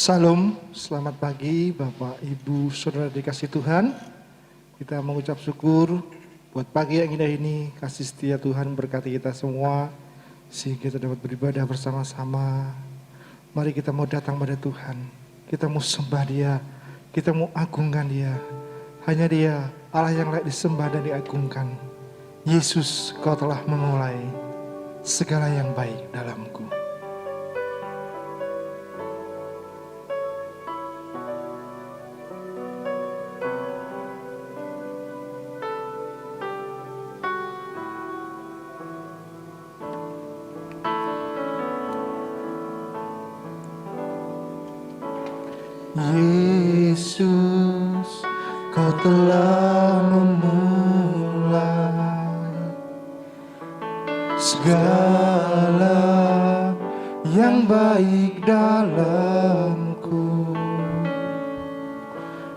Salam, selamat pagi Bapak, Ibu, Saudara dikasih Tuhan. Kita mengucap syukur buat pagi yang indah ini. Kasih setia Tuhan berkati kita semua sehingga kita dapat beribadah bersama-sama. Mari kita mau datang pada Tuhan. Kita mau sembah Dia, kita mau agungkan Dia. Hanya Dia, Allah yang layak disembah dan diagungkan. Yesus, Kau telah memulai segala yang baik dalamku. Yesus, Kau telah memulai segala yang baik dalamku.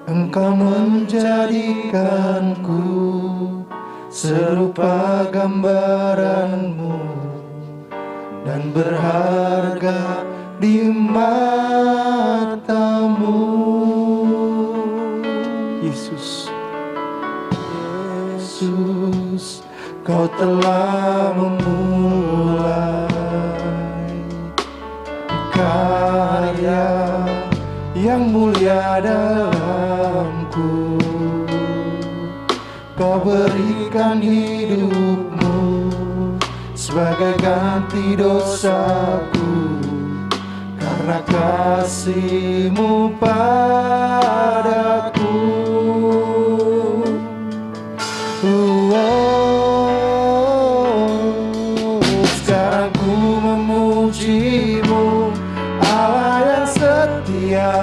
Engkau menjadikanku serupa gambaran-Mu dan berharga di mata-Mu. Yesus, Yesus, Kau telah memulai karya yang mulia dalamku. Kau berikan hidup-Mu sebagai ganti dosaku. Karena kasih-Mu padaku. Sekarang ku memuji-Mu, Allah yang setia,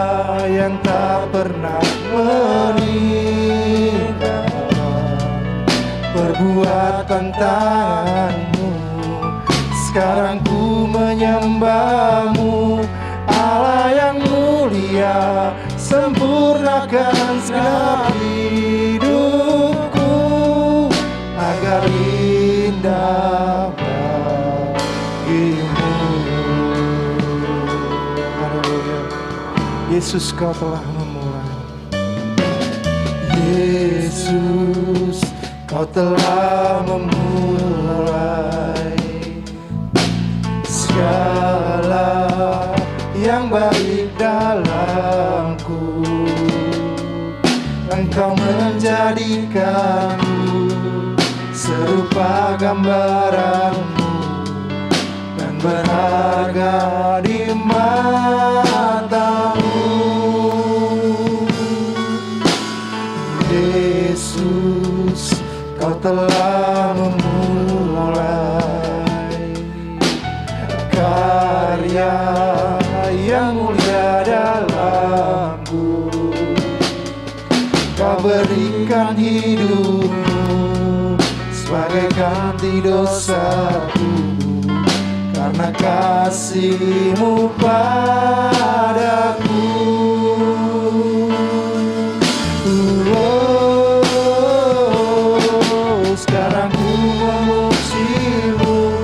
yang tak pernah meninggalkan perbuatan tangan-Mu. Sekarang ku menyembah-Mu, Allah yang mulia, sempurnakan segala hidupku agar indah bagimu. Haleluya. Yesus, Kau telah memulai. Yesus, Kau telah memulai segala yang baik dalamku. Engkau menjadikanku serupa gambaran-Mu dan berharga di mata-Mu. Yesus, Kau telah memulai karya yang mulia dalamku. Kau berikan hidup-Mu sebagai ganti dosaku. Karena kasih-Mu padaku. Sekarang ku memuji-Mu,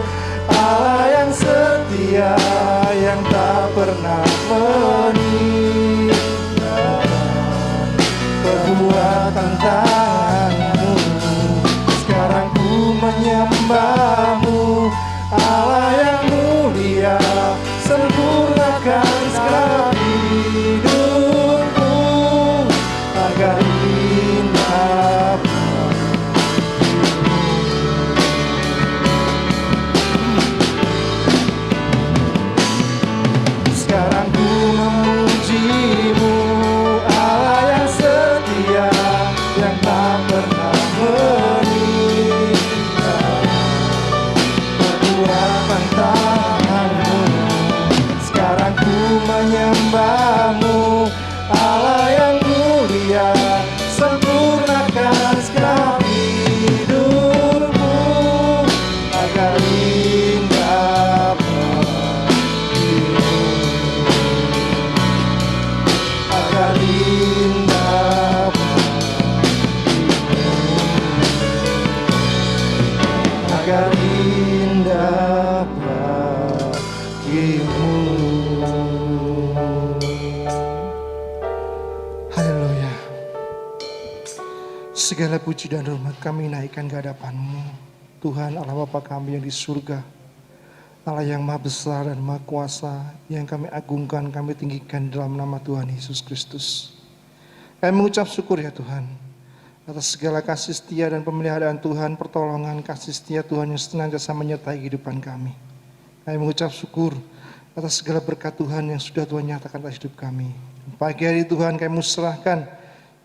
Allah yang setia, yang tak pernah meninggalkan perbuatan tangan-Mu. Sekarang ku menyembah-Mu, Allah yang mulia, sempurnakan segala hidupku agar indah bagimu. Sekarang ku memuji-Mu, Allah yang setia, yang tak pernah meninggalkan perbuatan tangan-Mu. Sekarang ku menyembah-Mu, Allah yang mulia, sempurnakan segala hidupku agar indah bagimu. Agar indah bagimu. Agar indah bagimu. segala puji dan hormat kami naikkan ke hadapan-Mu. Tuhan Allah Bapa kami yang di surga, Allah yang maha besar dan maha kuasa, yang kami agungkan, kami tinggikan dalam nama Tuhan Yesus Kristus. Kami mengucap syukur ya Tuhan, atas segala kasih setia dan pemeliharaan Tuhan, pertolongan kasih setia Tuhan yang senantiasa menyertai kehidupan kami. Kami mengucap syukur atas segala berkat Tuhan yang sudah Tuhan nyatakan atas hidup kami. Pagi hari Tuhan kami serahkan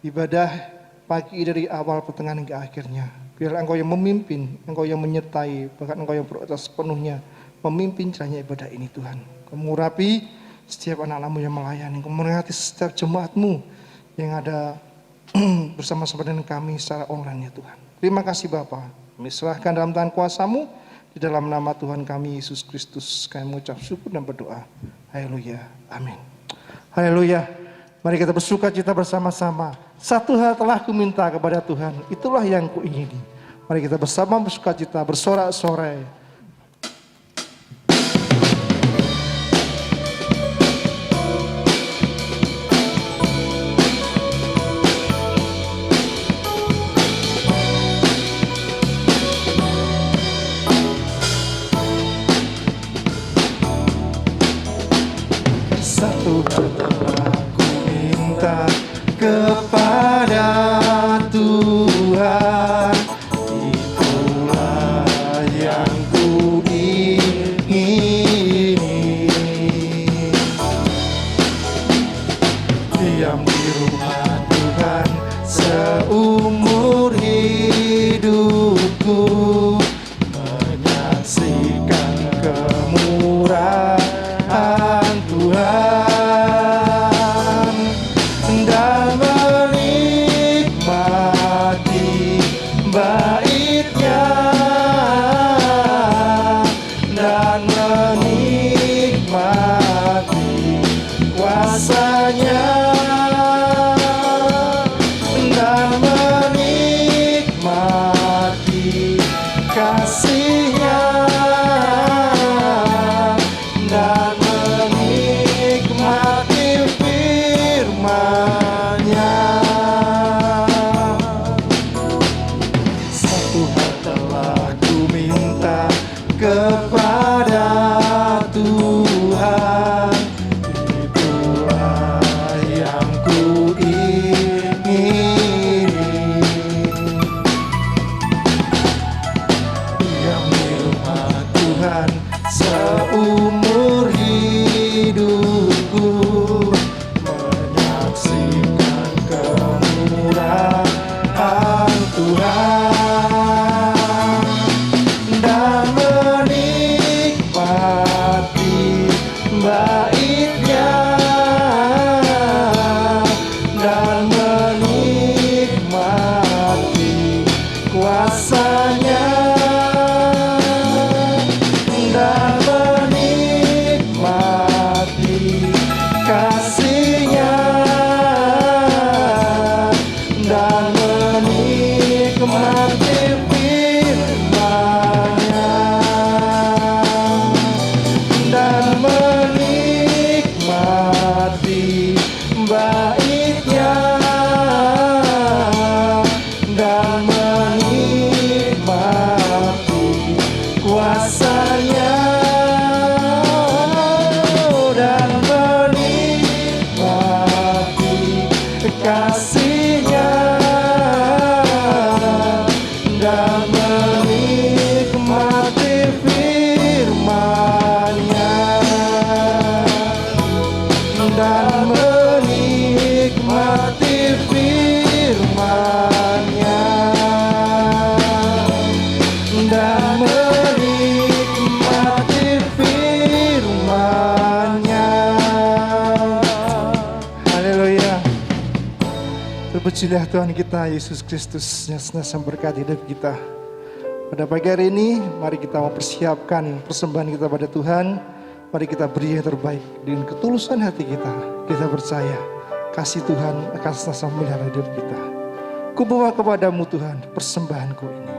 ibadah pagi dari awal pertengahan hingga akhirnya. Biarlah Engkau yang memimpin, Engkau yang menyertai, bahkan Engkau yang berotot sepenuhnya memimpin jalannya ibadah ini Tuhan. Engkau mengurapi setiap anak-anak-Mu yang melayani, Engkau memberkati setiap jemaat-Mu yang ada bersama-sama dengan kami secara online ya Tuhan. Terima kasih Bapa. Kami serahkan dalam tangan kuasa-Mu, di dalam nama Tuhan kami Yesus Kristus kami mengucap syukur dan berdoa. Haleluya. Amin. Haleluya. Mari kita bersuka cita bersama-sama. Satu hal telah kuminta kepada Tuhan, itulah yang kuingini. Mari kita bersama bersuka cita, bersorak-sorai. Satu hal telah kuminta kepada Tuhan, itulah yang kuingini. Diam di rumah Tuhan seumur hidupku, menyaksikan kemurahan Tuhan dan menikmati bait-Nya dan menikmati kuasa-Nya dan menikmati kasih-Nya dan menikmati firman-Nya. Satu hal telah kuminta kepada Tuhan, itulah yang kuingini. Diam di rumah Tuhan seumur hidupku, menyaksikan kemurahan Tuhan dan menikmati bait-Nya dan menikmati kuasa-Nya dan menikmati kasih-Nya dan menikmati firman-Nya dan menikmati bait-Nya dan menikmati kuasa-Nya dan menikmati kasih-Nya dan menikmati firman-Nya dan menikmati firman-Nya dan menikmati firman-Nya. Haleluya. Terpujilah Tuhan kita Yesus Kristus yang senantiasa memberkati hidup kita. Pada pagi hari ini, mari kita mempersiapkan persembahan kita pada Tuhan. Mari kita beri yang terbaik dengan ketulusan hati kita. Kita percaya kasih Tuhan akan senantiasa memelihara hidup kita. Kubawa kepadamu Tuhan persembahanku ini.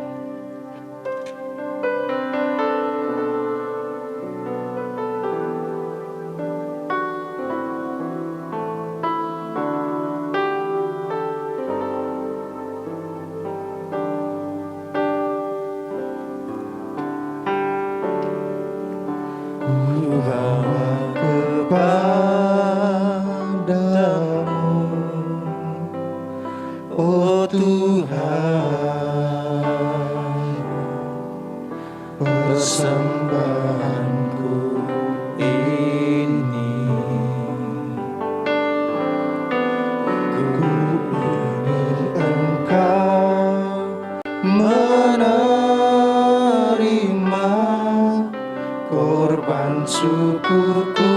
menerima korban syukurku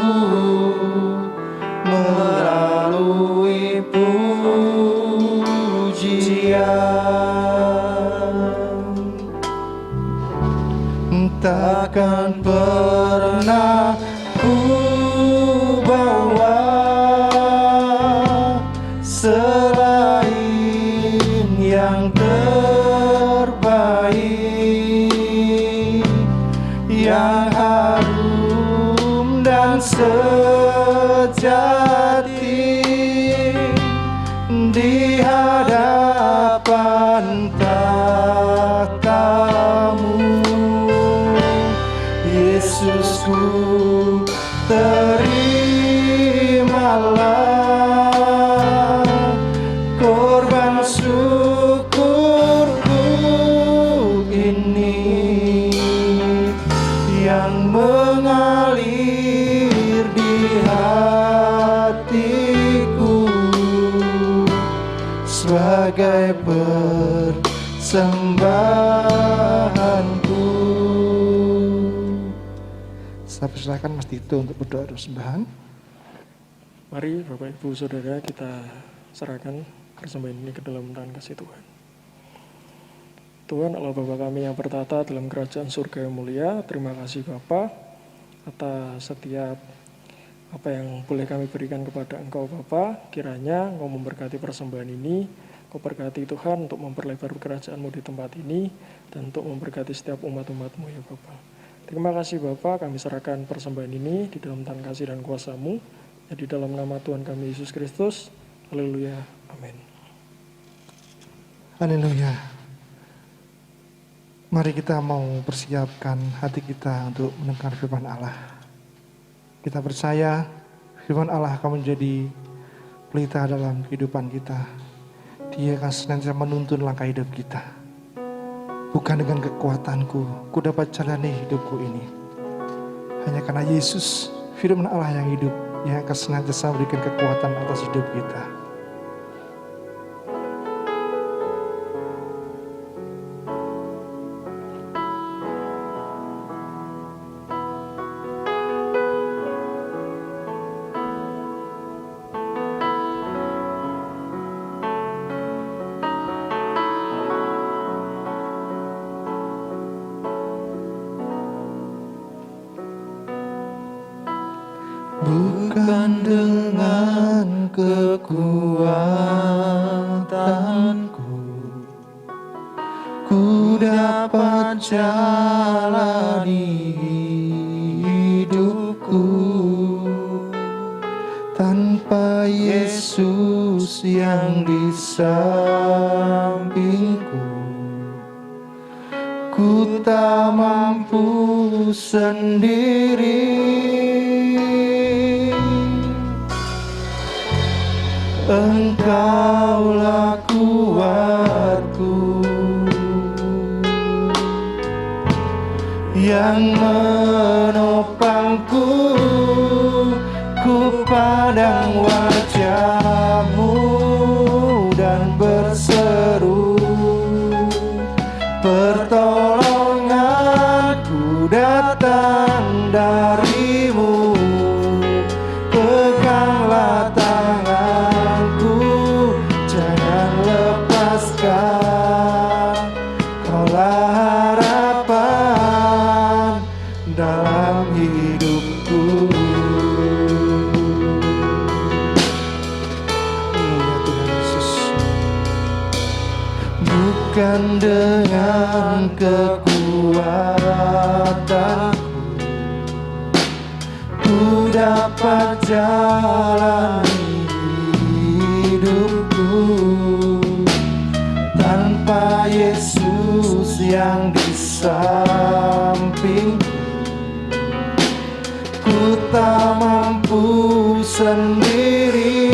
melalui pujian. Takkan pernah ku bawa selain yang terbaik, yang harum dan sejati di hadapan tahta-Mu. Yesusku, terimalah korban syukurku ini yang mengalir di hatiku sebagai persembahanku. Saya persilakan Mas Tito untuk berdoa persembahan. Mari Bapak Ibu Saudara kita serahkan persembahan ini ke dalam tangan kasih Tuhan. Tuhan Allah Bapa kami yang bertata dalam kerajaan surga yang mulia, terima kasih Bapa atas setiap apa yang boleh kami berikan kepada Engkau Bapa. Kiranya Engkau memberkati persembahan ini, Engkau berkati Tuhan untuk memperlebar kerajaan-Mu di tempat ini dan untuk memberkati setiap umat-umat-Mu ya Bapa. Terima kasih Bapa, kami serahkan persembahan ini di dalam tangan kasih dan kuasa-Mu, ya di dalam nama Tuhan kami Yesus Kristus. Haleluya, amin. Haleluya. Mari kita mau persiapkan hati kita untuk mendengar firman Allah. Kita percaya firman Allah akan menjadi pelita dalam kehidupan kita. Dia akan senantiasa menuntun langkah hidup kita. Bukan dengan kekuatanku, ku dapat jalani hidupku ini. Hanya karena Yesus, firman Allah yang hidup, yang akan senantiasa memberikan kekuatan atas hidup kita. Bukan dengan kekuatanku, ku dapat jalani hidupku. Tanpa Yesus yang di sampingku, ku tak mampu sendiri. Engkaulah kuatku yang menopangku, ku pandang wajah-Mu dan berseru, pertolonganku datang dari-Mu. Peganglah tanganku, jangan lepaskan, Kaulah harapan dalam hidupku. Ya Tuhan Yesus, bukan dengan kekuatanku ku dapat jalani hidupku. Tanpa Yesus yang di samping, ku tak mampu sendiri.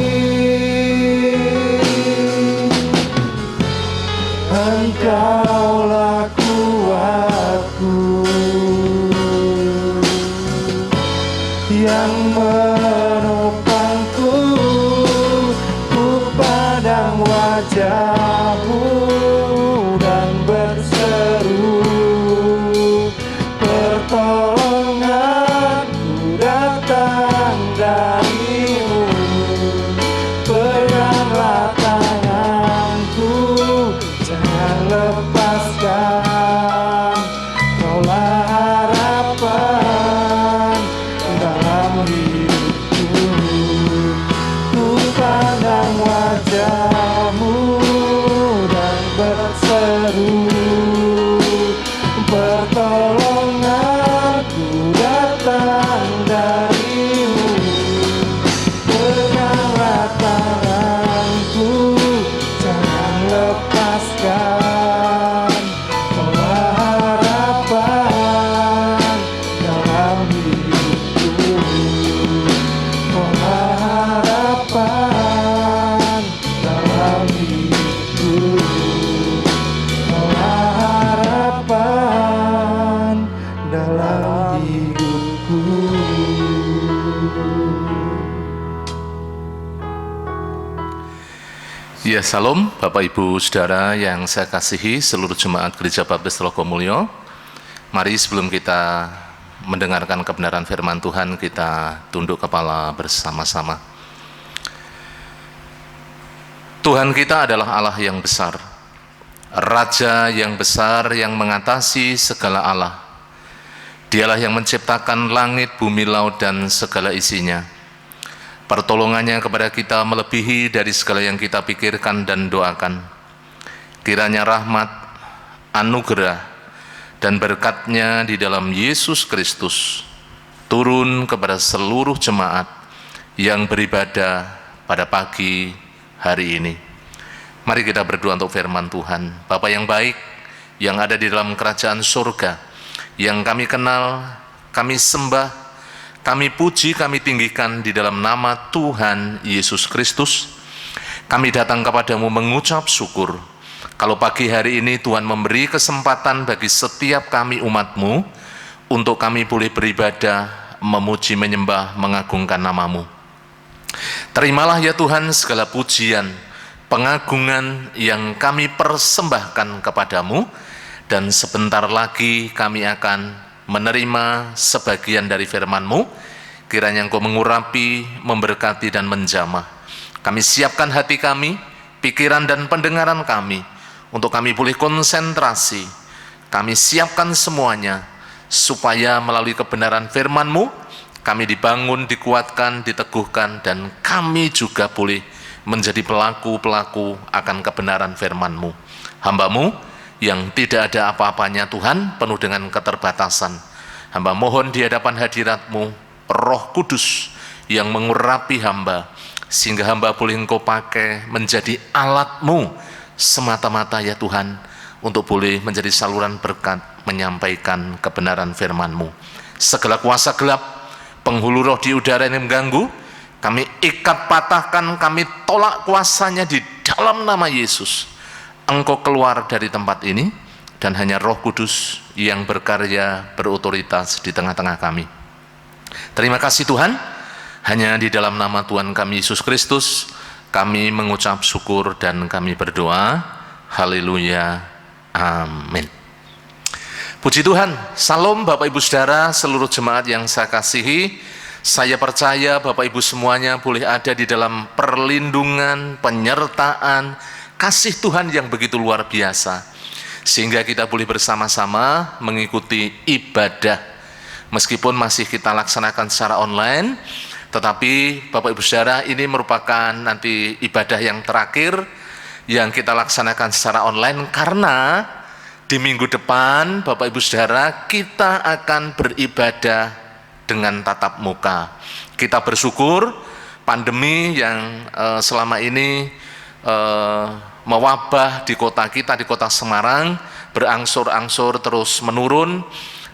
Engkaulah kuatku yang menopangku, ku pandang wajah-Mu dan Ya, salam Bapak Ibu Saudara yang saya kasihi, seluruh jemaat Gereja Baptis Telogomulyo. Mari sebelum kita mendengarkan kebenaran firman Tuhan, kita tunduk kepala bersama-sama. Tuhan kita adalah Allah yang besar, Raja yang besar yang mengatasi segala Allah. Dialah yang menciptakan langit, bumi, laut, dan segala isinya. Pertolongannya kepada kita melebihi dari segala yang kita pikirkan dan doakan. Kiranya rahmat, anugerah, dan berkat-Nya di dalam Yesus Kristus turun kepada seluruh jemaat yang beribadah pada pagi hari ini. Mari kita berdoa untuk firman Tuhan. Bapa yang baik, yang ada di dalam kerajaan surga, yang kami kenal, kami sembah, kami puji, kami tinggikan di dalam nama Tuhan Yesus Kristus. Kami datang kepadamu mengucap syukur. Kalau pagi hari ini Tuhan memberi kesempatan bagi setiap kami umat-Mu untuk kami boleh beribadah, memuji, menyembah, mengagungkan nama-Mu. Terimalah ya Tuhan segala pujian, pengagungan yang kami persembahkan kepadamu, dan sebentar lagi kami akan menerima sebagian dari firman-Mu. Kiranya Engkau mengurapi, memberkati, dan menjamah. Kami siapkan hati kami, pikiran dan pendengaran kami, untuk kami boleh konsentrasi. Kami siapkan semuanya, supaya melalui kebenaran firman-Mu, kami dibangun, dikuatkan, diteguhkan, dan kami juga boleh menjadi pelaku-pelaku akan kebenaran firman-Mu. Hamba-Mu yang tidak ada apa-apanya Tuhan, penuh dengan keterbatasan. Hamba mohon di hadapan hadirat-Mu, Roh Kudus yang mengurapi hamba, sehingga hamba boleh Engkau pakai menjadi alat-Mu semata-mata ya Tuhan, untuk boleh menjadi saluran berkat menyampaikan kebenaran firman-Mu. Segala kuasa gelap, penghulu roh di udara yang mengganggu, kami ikat, patahkan, kami tolak kuasanya di dalam nama Yesus. Engkau keluar dari tempat ini, dan hanya Roh Kudus yang berkarya, berotoritas di tengah-tengah kami. Terima kasih Tuhan, hanya di dalam nama Tuhan kami Yesus Kristus kami mengucap syukur dan kami berdoa. Haleluya, amin. Puji Tuhan. Salam Bapak Ibu Saudara, seluruh jemaat yang saya kasihi. Saya percaya Bapak Ibu semuanya boleh ada di dalam perlindungan, penyertaan, kasih Tuhan yang begitu luar biasa, sehingga kita boleh bersama-sama mengikuti ibadah. Meskipun masih kita laksanakan secara online, tetapi Bapak Ibu Saudara, ini merupakan nanti ibadah yang terakhir yang kita laksanakan secara online, karena di minggu depan Bapak Ibu Saudara kita akan beribadah dengan tatap muka. Kita bersyukur pandemi yang selama ini mewabah di kota kita, di kota Semarang, berangsur-angsur terus menurun,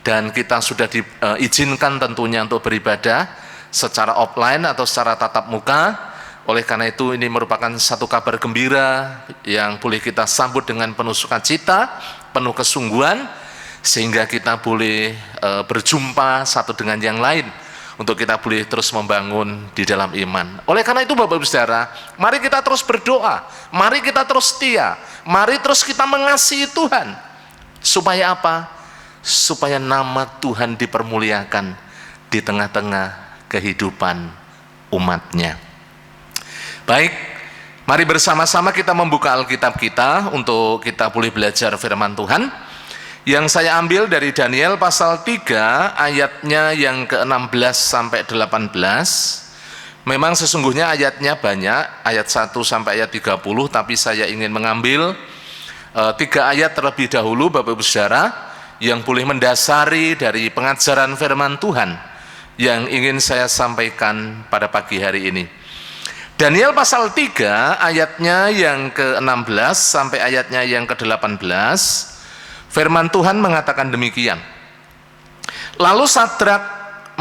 dan kita sudah diizinkan tentunya untuk beribadah secara offline atau secara tatap muka. Oleh karena itu ini merupakan satu kabar gembira yang boleh kita sambut dengan penuh sukacita, penuh kesungguhan, sehingga kita boleh berjumpa satu dengan yang lain, untuk kita boleh terus membangun di dalam iman. Oleh karena itu Bapak Ibu Saudara, mari kita terus berdoa, mari kita terus setia, mari terus kita mengasihi Tuhan. Supaya apa? Supaya nama Tuhan dipermuliakan di tengah-tengah kehidupan umat-Nya. Baik, mari bersama-sama kita membuka Alkitab kita untuk kita boleh belajar firman Tuhan. Yang saya ambil dari Daniel pasal 3 ayatnya yang ke-16 sampai 18. Memang sesungguhnya ayatnya banyak, ayat 1 sampai ayat 30, tapi saya ingin mengambil 3 ayat terlebih dahulu Bapak Ibu Saudara, yang boleh mendasari dari pengajaran firman Tuhan yang ingin saya sampaikan pada pagi hari ini. Daniel pasal 3 ayatnya yang ke-16 sampai ayatnya yang ke-18. Firman Tuhan mengatakan demikian. Lalu Sadrak,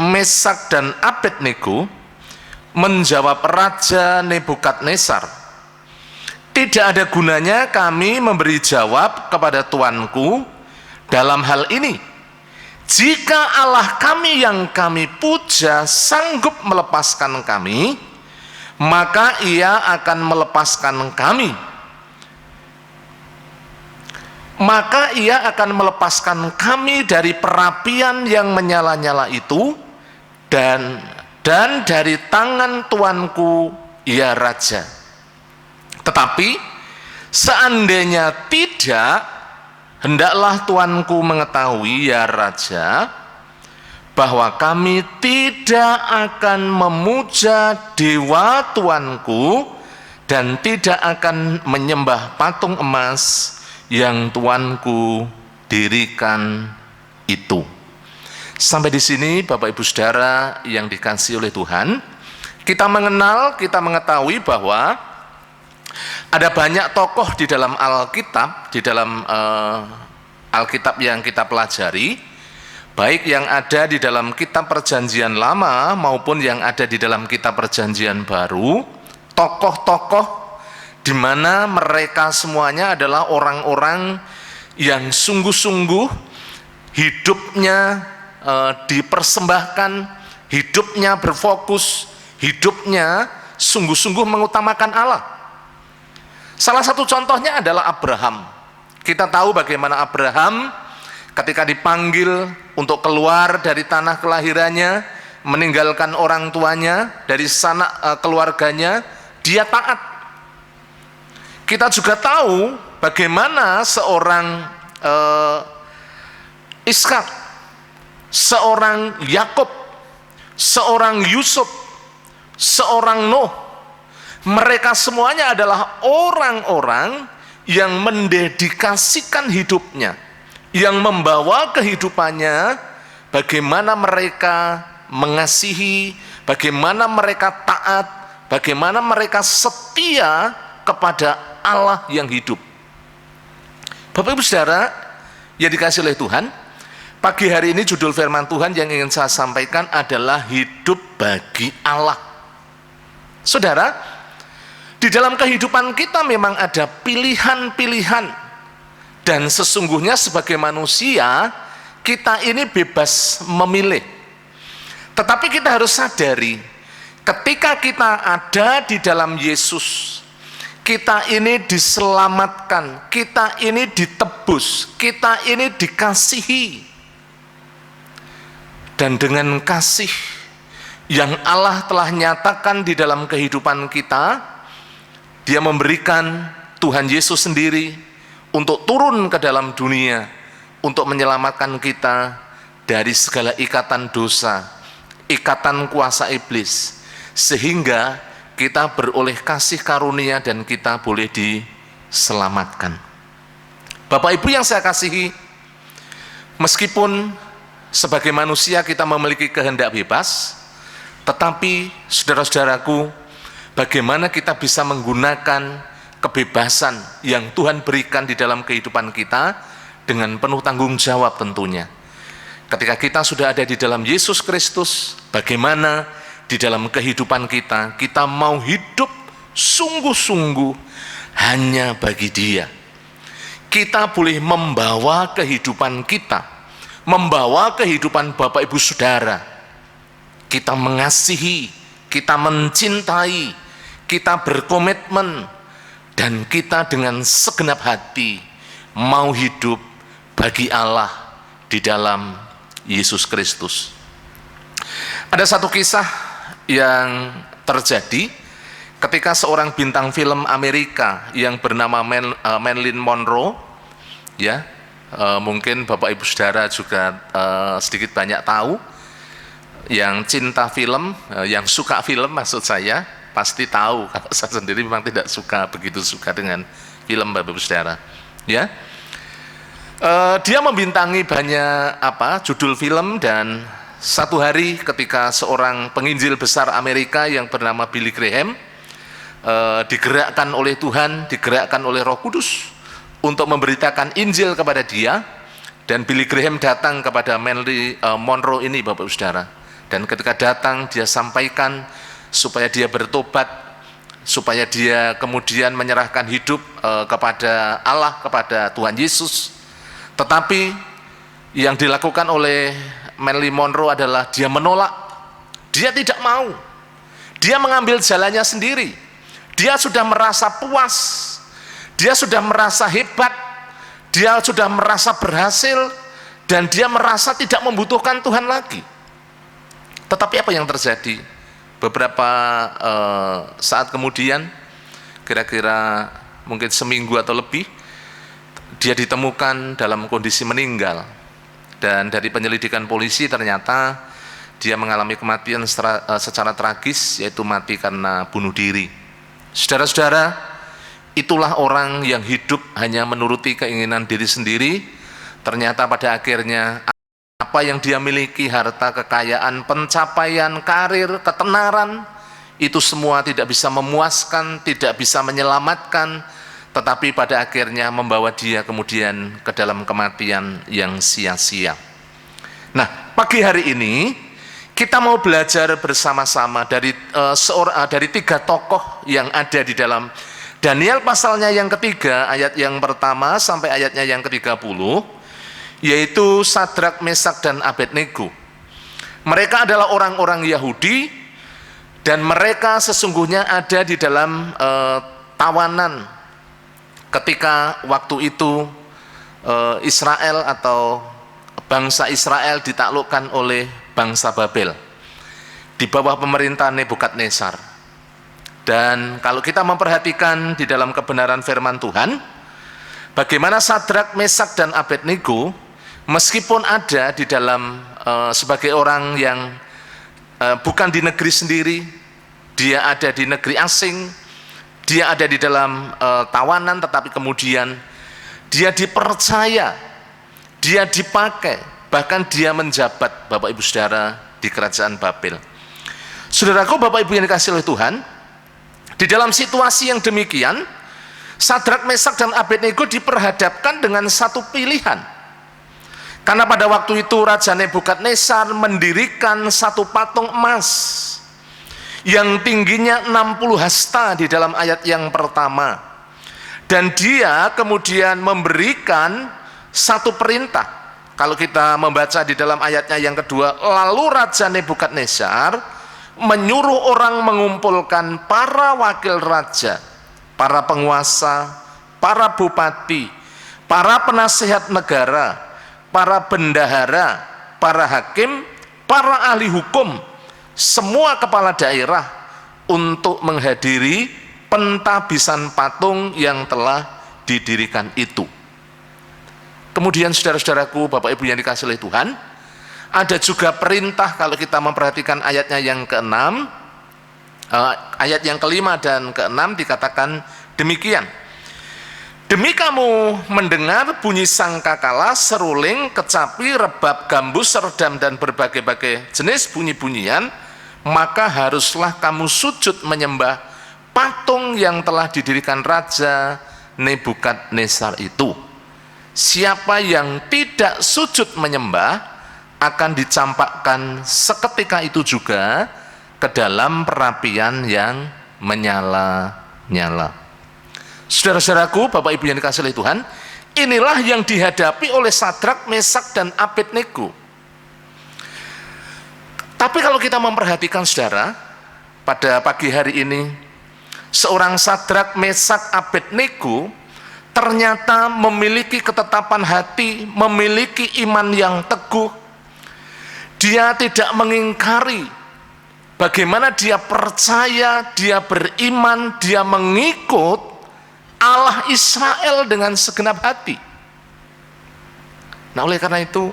Mesak, dan Abednego menjawab Raja Nebukadnezar, "Tidak ada gunanya kami memberi jawab kepada tuanku dalam hal ini. Jika Allah kami yang kami puja sanggup melepaskan kami, maka Ia akan melepaskan kami maka ia akan melepaskan kami dari perapian yang menyala-nyala itu dan dari tangan tuanku ya raja. Tetapi seandainya tidak, hendaklah tuanku mengetahui ya raja, bahwa kami tidak akan memuja dewa tuanku dan tidak akan menyembah patung emas yang tuanku dirikan itu. Sampai di sini Bapak Ibu Saudara yang dikasihi oleh Tuhan, kita mengenal, kita mengetahui bahwa ada banyak tokoh di dalam Alkitab, di dalam Alkitab yang kita pelajari, baik yang ada di dalam kitab Perjanjian Lama maupun yang ada di dalam kitab Perjanjian Baru, tokoh-tokoh di mana mereka semuanya adalah orang-orang yang sungguh-sungguh hidupnya dipersembahkan, hidupnya berfokus, hidupnya sungguh-sungguh mengutamakan Allah. Salah satu contohnya adalah Abraham. Kita tahu bagaimana Abraham ketika dipanggil untuk keluar dari tanah kelahirannya, meninggalkan orang tuanya, dari sanak keluarganya, dia taat. Kita juga tahu bagaimana seorang Ishak, seorang Yakub, seorang Yusuf, seorang Nuh, mereka semuanya adalah orang-orang yang mendedikasikan hidupnya, yang membawa kehidupannya, bagaimana mereka mengasihi, bagaimana mereka taat, bagaimana mereka setia kepada Allah yang hidup. Bapak Ibu Saudara yang dikasihi oleh Tuhan, pagi hari ini judul firman Tuhan yang ingin saya sampaikan adalah hidup bagi Allah. Saudara, di dalam kehidupan kita memang ada pilihan-pilihan. Dan sesungguhnya sebagai manusia, kita ini bebas memilih. Tetapi kita harus sadari, ketika kita ada di dalam Yesus, kita ini diselamatkan, kita ini ditebus, kita ini dikasihi. Dan dengan kasih yang Allah telah nyatakan di dalam kehidupan kita, Dia memberikan Tuhan Yesus sendiri untuk turun ke dalam dunia, untuk menyelamatkan kita dari segala ikatan dosa, ikatan kuasa iblis, sehingga kita beroleh kasih karunia dan kita boleh diselamatkan. Bapak Ibu yang saya kasihi, meskipun sebagai manusia kita memiliki kehendak bebas, tetapi saudara-saudaraku, bagaimana kita bisa menggunakan kebebasan yang Tuhan berikan di dalam kehidupan kita dengan penuh tanggung jawab tentunya. Ketika kita sudah ada di dalam Yesus Kristus, bagaimana di dalam kehidupan kita, kita mau hidup sungguh-sungguh hanya bagi Dia. Kita boleh membawa kehidupan kita, membawa kehidupan Bapak Ibu Saudara. Kita mengasihi, kita mencintai, kita berkomitmen, dan kita dengan segenap hati mau hidup bagi Allah di dalam Yesus Kristus. Ada satu kisah yang terjadi ketika seorang bintang film Amerika yang bernama Marilyn Monroe, ya, mungkin Bapak Ibu Saudara juga sedikit banyak tahu, yang cinta film, yang suka film maksud saya, pasti tahu. Kalau saya sendiri memang tidak begitu suka dengan film Bapak Ibu Saudara, ya. Dia membintangi banyak judul film, dan satu hari ketika seorang penginjil besar Amerika yang bernama Billy Graham digerakkan oleh Tuhan, digerakkan oleh Roh Kudus untuk memberitakan Injil kepada dia, dan Billy Graham datang kepada Marilyn Monroe ini Bapak Ibu Saudara, dan ketika datang dia sampaikan supaya dia bertobat, supaya dia kemudian menyerahkan hidup kepada Allah, kepada Tuhan Yesus. Tetapi yang dilakukan oleh Marilyn Monroe adalah dia menolak. Dia tidak mau. Dia mengambil jalannya sendiri. Dia sudah merasa puas. Dia sudah merasa hebat. Dia sudah merasa berhasil dan dia merasa tidak membutuhkan Tuhan lagi. Tetapi apa yang terjadi? Beberapa saat kemudian, kira-kira mungkin seminggu atau lebih, dia ditemukan dalam kondisi meninggal. Dan dari penyelidikan polisi ternyata dia mengalami kematian secara tragis, yaitu mati karena bunuh diri. Saudara-saudara, itulah orang yang hidup hanya menuruti keinginan diri sendiri. Ternyata pada akhirnya apa yang dia miliki, harta, kekayaan, pencapaian, karir, ketenaran, itu semua tidak bisa memuaskan, tidak bisa menyelamatkan, tetapi pada akhirnya membawa dia kemudian ke dalam kematian yang sia-sia. Nah, pagi hari ini kita mau belajar bersama-sama dari tiga tokoh yang ada di dalam Daniel pasalnya yang ketiga, ayat yang pertama sampai ayatnya yang ke-30, yaitu Sadrak, Mesak, dan Abednego. Mereka adalah orang-orang Yahudi dan mereka sesungguhnya ada di dalam tawanan ketika waktu itu Israel atau bangsa Israel ditaklukkan oleh bangsa Babel di bawah pemerintahan Nebukadnezar. Dan kalau kita memperhatikan di dalam kebenaran firman Tuhan, bagaimana Sadrak, Mesak, dan Abednego meskipun ada di dalam sebagai orang yang bukan di negeri sendiri, dia ada di negeri asing, dia ada di dalam tawanan, tetapi kemudian dia dipercaya, dia dipakai, bahkan dia menjabat, Bapak Ibu Saudara, di kerajaan Babel. Saudaraku, Bapak Ibu yang dikasihi oleh Tuhan, di dalam situasi yang demikian, Sadrak, Mesak, dan Abednego diperhadapkan dengan satu pilihan. Karena pada waktu itu Raja Nebukadnezar mendirikan satu patung emas yang tingginya 60 hasta di dalam ayat yang pertama. Dan dia kemudian memberikan satu perintah. Kalau kita membaca di dalam ayatnya yang kedua, lalu Raja Nebukadnezar menyuruh orang mengumpulkan para wakil raja, para penguasa, para bupati, para penasihat negara, para bendahara, para hakim, para ahli hukum, semua kepala daerah untuk menghadiri pentabisan patung yang telah didirikan itu. Kemudian saudara-saudaraku, Bapak Ibu yang dikasihi oleh Tuhan, ada juga perintah kalau kita memperhatikan ayatnya yang ke-6, ayat yang ke-5 dan ke-6 dikatakan demikian. Demi kamu mendengar bunyi sangkakala, seruling, kecapi, rebab, gambus, serdam, dan berbagai-bagai jenis bunyi-bunyian, maka haruslah kamu sujud menyembah patung yang telah didirikan Raja Nebukadnezar itu. Siapa yang tidak sujud menyembah akan dicampakkan seketika itu juga ke dalam perapian yang menyala-nyala. Saudara-saudaraku, Bapak Ibu yang dikasihi oleh Tuhan, inilah yang dihadapi oleh Sadrak, Mesak, dan Abednego. Tapi kalau kita memperhatikan saudara, pada pagi hari ini, seorang Sadrak, Mesak, Abednego ternyata memiliki ketetapan hati, memiliki iman yang teguh. Dia tidak mengingkari bagaimana dia percaya, dia beriman, dia mengikut Allah Israel dengan segenap hati. Nah, oleh karena itu,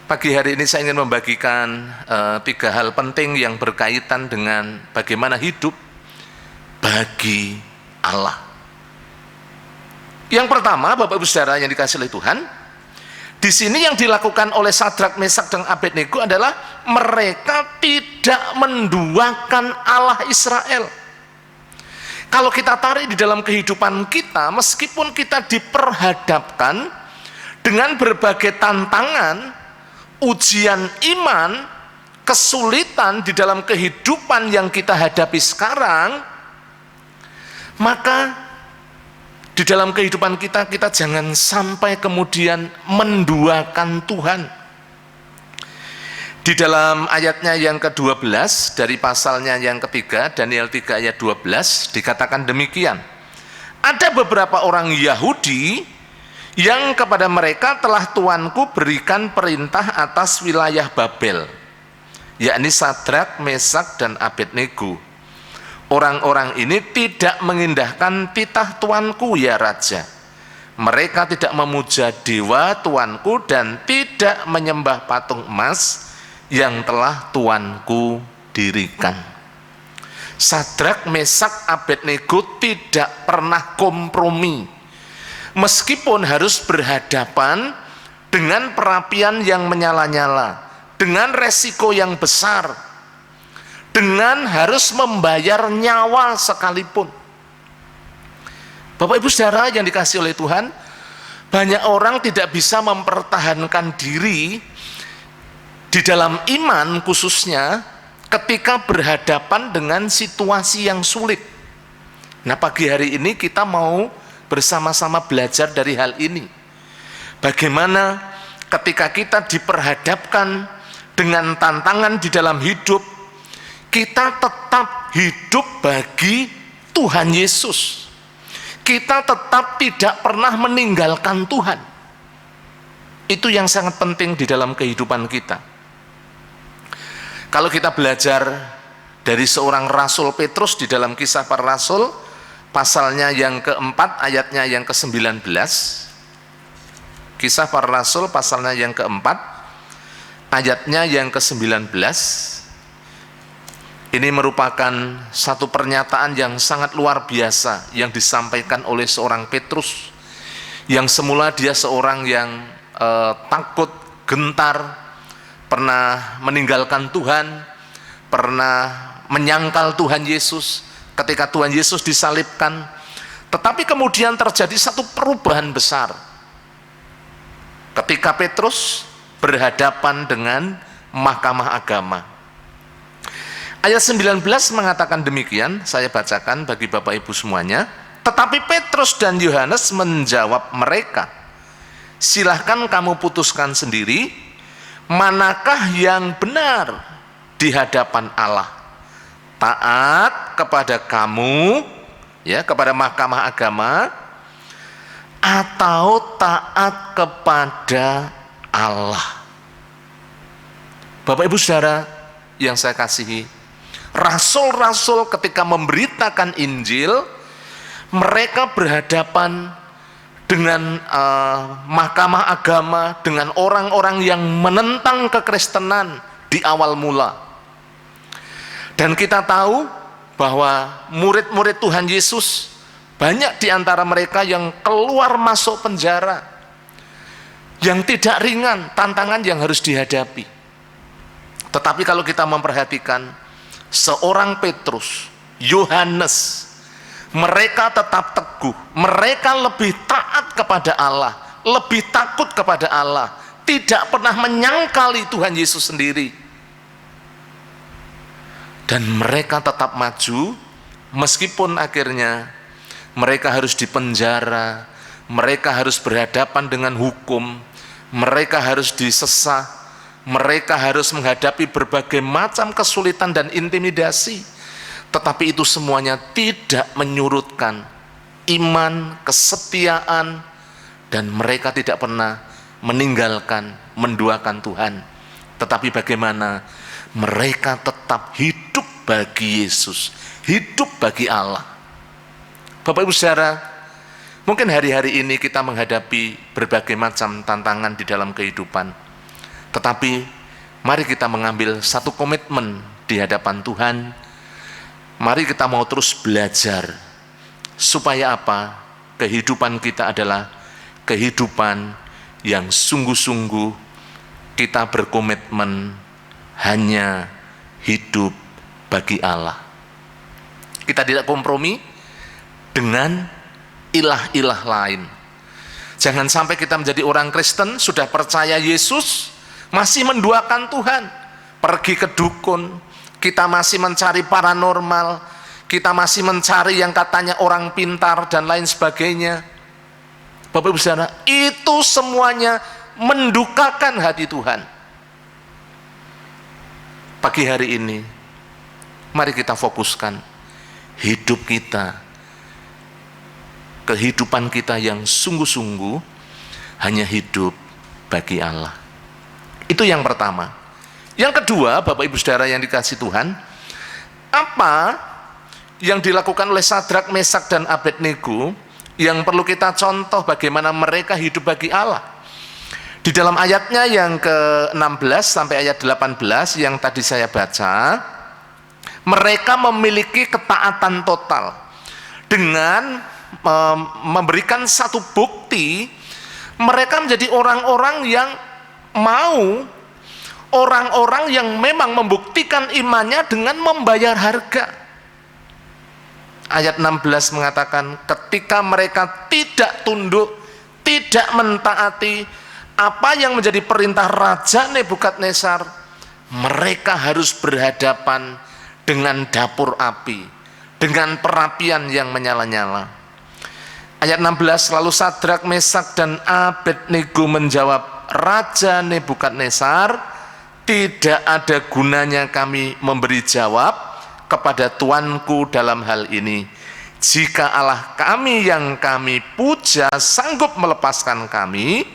pagi hari ini saya ingin membagikan 3 hal penting yang berkaitan dengan bagaimana hidup bagi Allah. Yang pertama, Bapak Ibu Saudara yang dikasihi oleh Tuhan, di sini yang dilakukan oleh Sadrak, Mesak, dan Abednego adalah mereka tidak menduakan Allah Israel. Kalau kita tarik di dalam kehidupan kita, meskipun kita diperhadapkan dengan berbagai tantangan, ujian iman, kesulitan di dalam kehidupan yang kita hadapi sekarang, maka di dalam kehidupan kita, kita jangan sampai kemudian menduakan Tuhan. Di dalam ayatnya yang ke-12 dari pasalnya yang ketiga, Daniel 3 ayat 12, dikatakan demikian. Ada beberapa orang Yahudi yang kepada mereka telah Tuanku berikan perintah atas wilayah Babel, yakni Sadrak, Mesak, dan Abednego. Orang-orang ini tidak mengindahkan titah Tuanku, ya Raja. Mereka tidak memuja dewa Tuanku dan tidak menyembah patung emas yang telah Tuanku dirikan. Sadrak, Mesak, Abednego tidak pernah kompromi, meskipun harus berhadapan dengan perapian yang menyala-nyala, dengan resiko yang besar, dengan harus membayar nyawa sekalipun. Bapak Ibu Saudara yang dikasihi oleh Tuhan, banyak orang tidak bisa mempertahankan diri di dalam iman, khususnya ketika berhadapan dengan situasi yang sulit. Nah, pagi hari ini kita mau bersama-sama belajar dari hal ini. Bagaimana ketika kita diperhadapkan dengan tantangan di dalam hidup, kita tetap hidup bagi Tuhan Yesus. Kita tetap tidak pernah meninggalkan Tuhan. Itu yang sangat penting di dalam kehidupan kita. Kalau kita belajar dari seorang Rasul Petrus di dalam Kisah Para Rasul, pasalnya yang keempat, ayatnya yang ke-19. Kisah Para Rasul, pasalnya yang keempat, ayatnya yang ke-19. Ini merupakan satu pernyataan yang sangat luar biasa yang disampaikan oleh seorang Petrus, yang semula dia seorang yang takut, gentar, pernah meninggalkan Tuhan, pernah menyangkal Tuhan Yesus ketika Tuhan Yesus disalibkan. Tetapi kemudian terjadi satu perubahan besar ketika Petrus berhadapan dengan mahkamah agama. Ayat 19 mengatakan demikian, saya bacakan bagi Bapak Ibu semuanya. Tetapi Petrus dan Yohanes menjawab mereka, silahkan kamu putuskan sendiri, manakah yang benar di hadapan Allah? Taat kepada kamu, ya, kepada mahkamah agama, atau taat kepada Allah? Bapak Ibu Saudara yang saya kasihi, rasul-rasul ketika memberitakan Injil, mereka berhadapan dengan mahkamah agama, dengan orang-orang yang menentang kekristenan di awal mula. Dan kita tahu bahwa murid-murid Tuhan Yesus, banyak di antara mereka yang keluar masuk penjara, yang tidak ringan tantangan yang harus dihadapi. Tetapi kalau kita memperhatikan seorang Petrus, Yohanes, mereka tetap teguh, mereka lebih taat kepada Allah, lebih takut kepada Allah, tidak pernah menyangkali Tuhan Yesus sendiri. Dan mereka tetap maju, meskipun akhirnya mereka harus dipenjara, mereka harus berhadapan dengan hukum, mereka harus disesah, mereka harus menghadapi berbagai macam kesulitan dan intimidasi. Tetapi itu semuanya tidak menyurutkan iman, kesetiaan, dan mereka tidak pernah meninggalkan, menduakan Tuhan. Tetapi bagaimana mereka tetap hidup bagi Yesus, hidup bagi Allah. Bapak Ibu Saudara, mungkin hari-hari ini kita menghadapi berbagai macam tantangan di dalam kehidupan. Tetapi mari kita mengambil satu komitmen di hadapan Tuhan. Mari kita mau terus belajar, supaya apa? Kehidupan kita adalah kehidupan yang sungguh-sungguh kita berkomitmen hanya hidup bagi Allah. Kita tidak kompromi dengan ilah-ilah lain. Jangan sampai kita menjadi orang Kristen, sudah percaya Yesus, masih menduakan Tuhan, pergi ke dukun, kita masih mencari paranormal, kita masih mencari yang katanya orang pintar dan lain sebagainya. Bapak Ibu Saudara, itu semuanya mendukakan hati Tuhan. Pagi hari ini, mari kita fokuskan hidup kita, kehidupan kita yang sungguh-sungguh hanya hidup bagi Allah. Itu yang pertama. Yang kedua, Bapak Ibu Saudara yang dikasihi Tuhan, apa yang dilakukan oleh Sadrak, Mesak, dan Abednego yang perlu kita contoh bagaimana mereka hidup bagi Allah? Di dalam ayatnya yang ke-16 sampai ayat 18 yang tadi saya baca, mereka memiliki ketaatan total dengan memberikan satu bukti. Mereka menjadi orang-orang yang mau, orang-orang yang memang membuktikan imannya dengan membayar harga. Ayat 16 mengatakan ketika mereka tidak tunduk, tidak mentaati apa yang menjadi perintah Raja Nebukadnezar, mereka harus berhadapan dengan dapur api, dengan perapian yang menyala-nyala. Ayat 16, lalu Sadrak, Mesak, dan Abednego menjawab, Raja Nebukadnezar, tidak ada gunanya kami memberi jawab kepada tuanku dalam hal ini. Jika Allah kami yang kami puja sanggup melepaskan kami,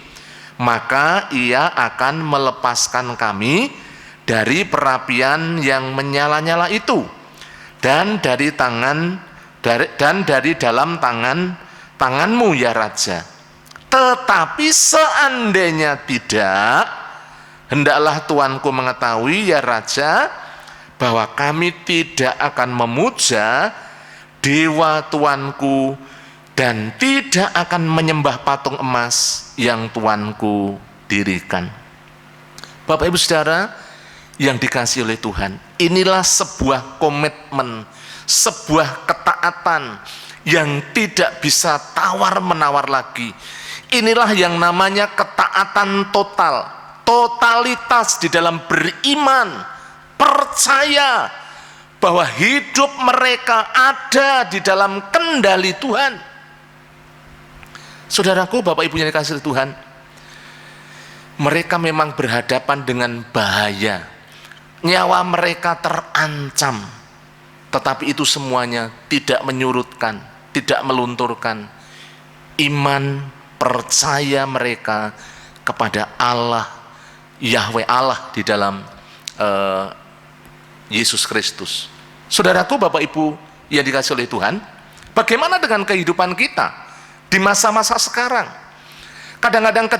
maka ia akan melepaskan kami dari perapian yang menyala-nyala itu dan dari dalam tanganmu ya Raja. Tetapi seandainya tidak, hendaklah tuanku mengetahui ya Raja, bahwa kami tidak akan memuja dewa tuanku dan tidak akan menyembah patung emas yang tuanku dirikan. Bapak Ibu Saudara yang dikasihi oleh Tuhan, inilah sebuah komitmen, sebuah ketaatan yang tidak bisa tawar-menawar lagi. Inilah yang namanya ketaatan total, totalitas di dalam beriman, percaya bahwa hidup mereka ada di dalam kendali Tuhan. Saudaraku, Bapak Ibu yang dikasihi Tuhan, mereka memang berhadapan dengan bahaya, nyawa mereka terancam, tetapi itu semuanya tidak menyurutkan, tidak melunturkan iman percaya mereka kepada Allah, Yahweh Allah di dalam Yesus Kristus. Saudaraku, Bapak Ibu yang dikasihi oleh Tuhan, bagaimana dengan kehidupan kita di masa-masa sekarang? Kadang-kadang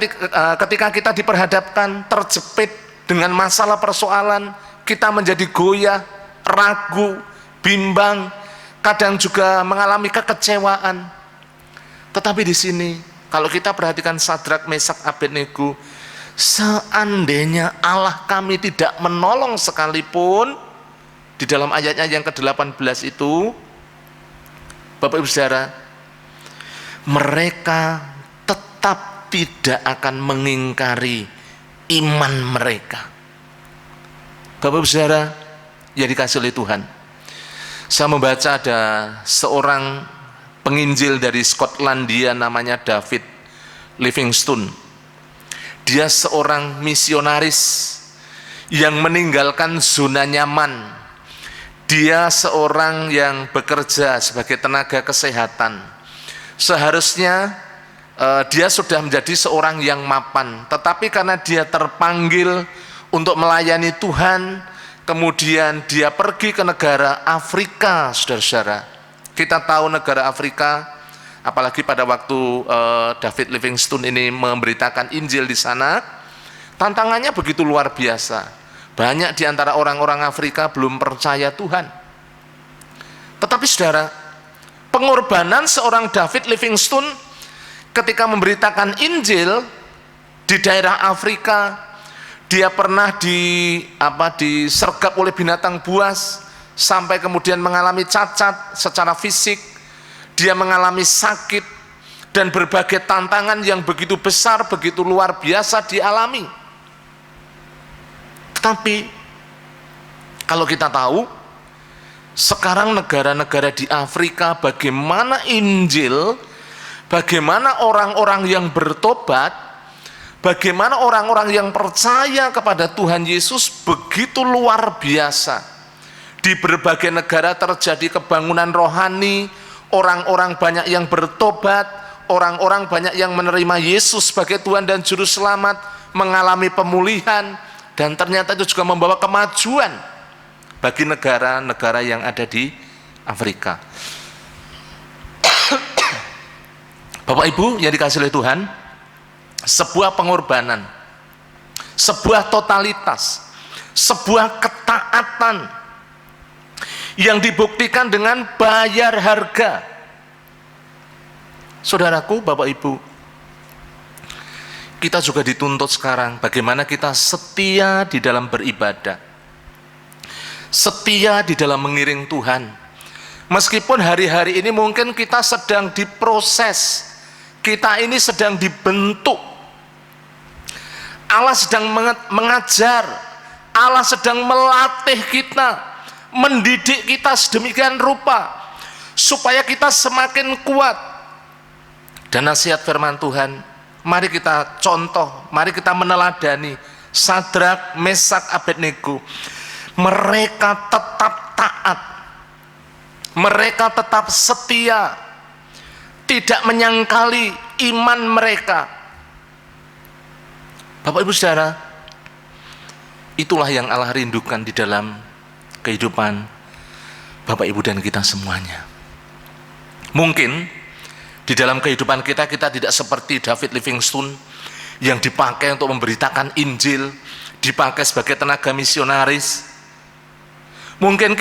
ketika kita diperhadapkan, terjepit dengan masalah persoalan, kita menjadi goyah, ragu, bimbang, kadang juga mengalami kekecewaan. Tetapi di sini, kalau kita perhatikan Sadrak, Mesak, Abednego, seandainya Allah kami tidak menolong sekalipun, di dalam ayatnya yang ke-18 itu, Bapak Ibu Saudara, mereka tetap tidak akan mengingkari iman mereka. Bapak Ibu Saudara yang dikasihi oleh Tuhan, saya membaca ada seorang penginjil dari Skotlandia namanya David Livingstone. Dia seorang misionaris yang meninggalkan zona nyaman. Dia seorang yang bekerja sebagai tenaga kesehatan. Seharusnya dia sudah menjadi seorang yang mapan, tetapi karena dia terpanggil untuk melayani Tuhan, kemudian dia pergi ke negara Afrika, saudara-saudara. Kita tahu negara Afrika, apalagi pada waktu David Livingstone ini memberitakan Injil di sana, tantangannya begitu luar biasa. Banyak di antara orang-orang Afrika belum percaya Tuhan. Tetapi saudara, pengorbanan seorang David Livingstone ketika memberitakan Injil di daerah Afrika, dia pernah disergap oleh binatang buas, sampai kemudian mengalami cacat secara fisik, dia mengalami sakit, dan berbagai tantangan yang begitu besar, begitu luar biasa dialami. Tetapi kalau kita tahu sekarang negara-negara di Afrika, bagaimana Injil, bagaimana orang-orang yang bertobat, bagaimana orang-orang yang percaya kepada Tuhan Yesus begitu luar biasa. Di berbagai negara terjadi kebangunan rohani, orang-orang banyak yang bertobat, orang-orang banyak yang menerima Yesus sebagai Tuhan dan Juru Selamat, mengalami pemulihan, dan ternyata itu juga membawa kemajuan bagi negara-negara yang ada di Afrika. Bapak Ibu yang dikasihi oleh Tuhan, sebuah pengorbanan, sebuah totalitas, sebuah ketaatan yang dibuktikan dengan bayar harga. Saudaraku, Bapak Ibu, kita juga dituntut sekarang bagaimana kita setia di dalam beribadah, setia di dalam mengiring Tuhan. Meskipun hari-hari ini mungkin kita sedang diproses, kita ini sedang dibentuk, Allah sedang mengajar, Allah sedang melatih kita, mendidik kita sedemikian rupa supaya kita semakin kuat. Dan nasihat firman Tuhan, mari kita contoh, mari kita meneladani Sadrak, Mesak, Abednego. Mereka tetap taat, mereka tetap setia, tidak menyangkali iman mereka. Bapak Ibu Saudara, itulah yang Allah rindukan di dalam kehidupan Bapak Ibu dan kita semuanya. Mungkin di dalam kehidupan kita tidak seperti David Livingstone yang dipakai untuk memberitakan Injil, dipakai sebagai tenaga misionaris. Mungkin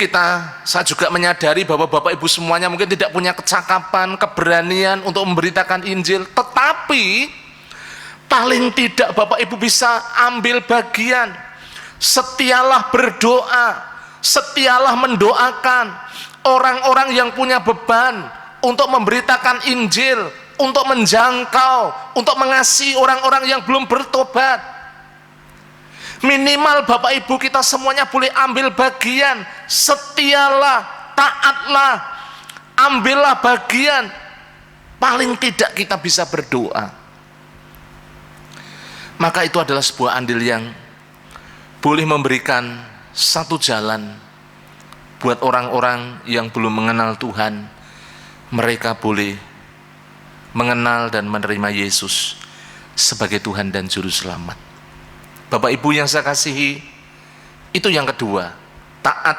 saya juga menyadari bahwa Bapak Ibu semuanya mungkin tidak punya kecakapan, keberanian untuk memberitakan Injil, tetapi paling tidak Bapak Ibu bisa ambil bagian. Setialah berdoa, setialah mendoakan orang-orang yang punya beban untuk memberitakan Injil, untuk menjangkau, untuk mengasihi orang-orang yang belum bertobat. Minimal Bapak Ibu kita semuanya boleh ambil bagian. Setialah, taatlah, ambillah bagian. Paling tidak kita bisa berdoa. Maka itu adalah sebuah andil yang boleh memberikan satu jalan buat orang-orang yang belum mengenal Tuhan. Mereka boleh mengenal dan menerima Yesus sebagai Tuhan dan Juru Selamat. Bapak Ibu yang saya kasihi, itu yang kedua, taat,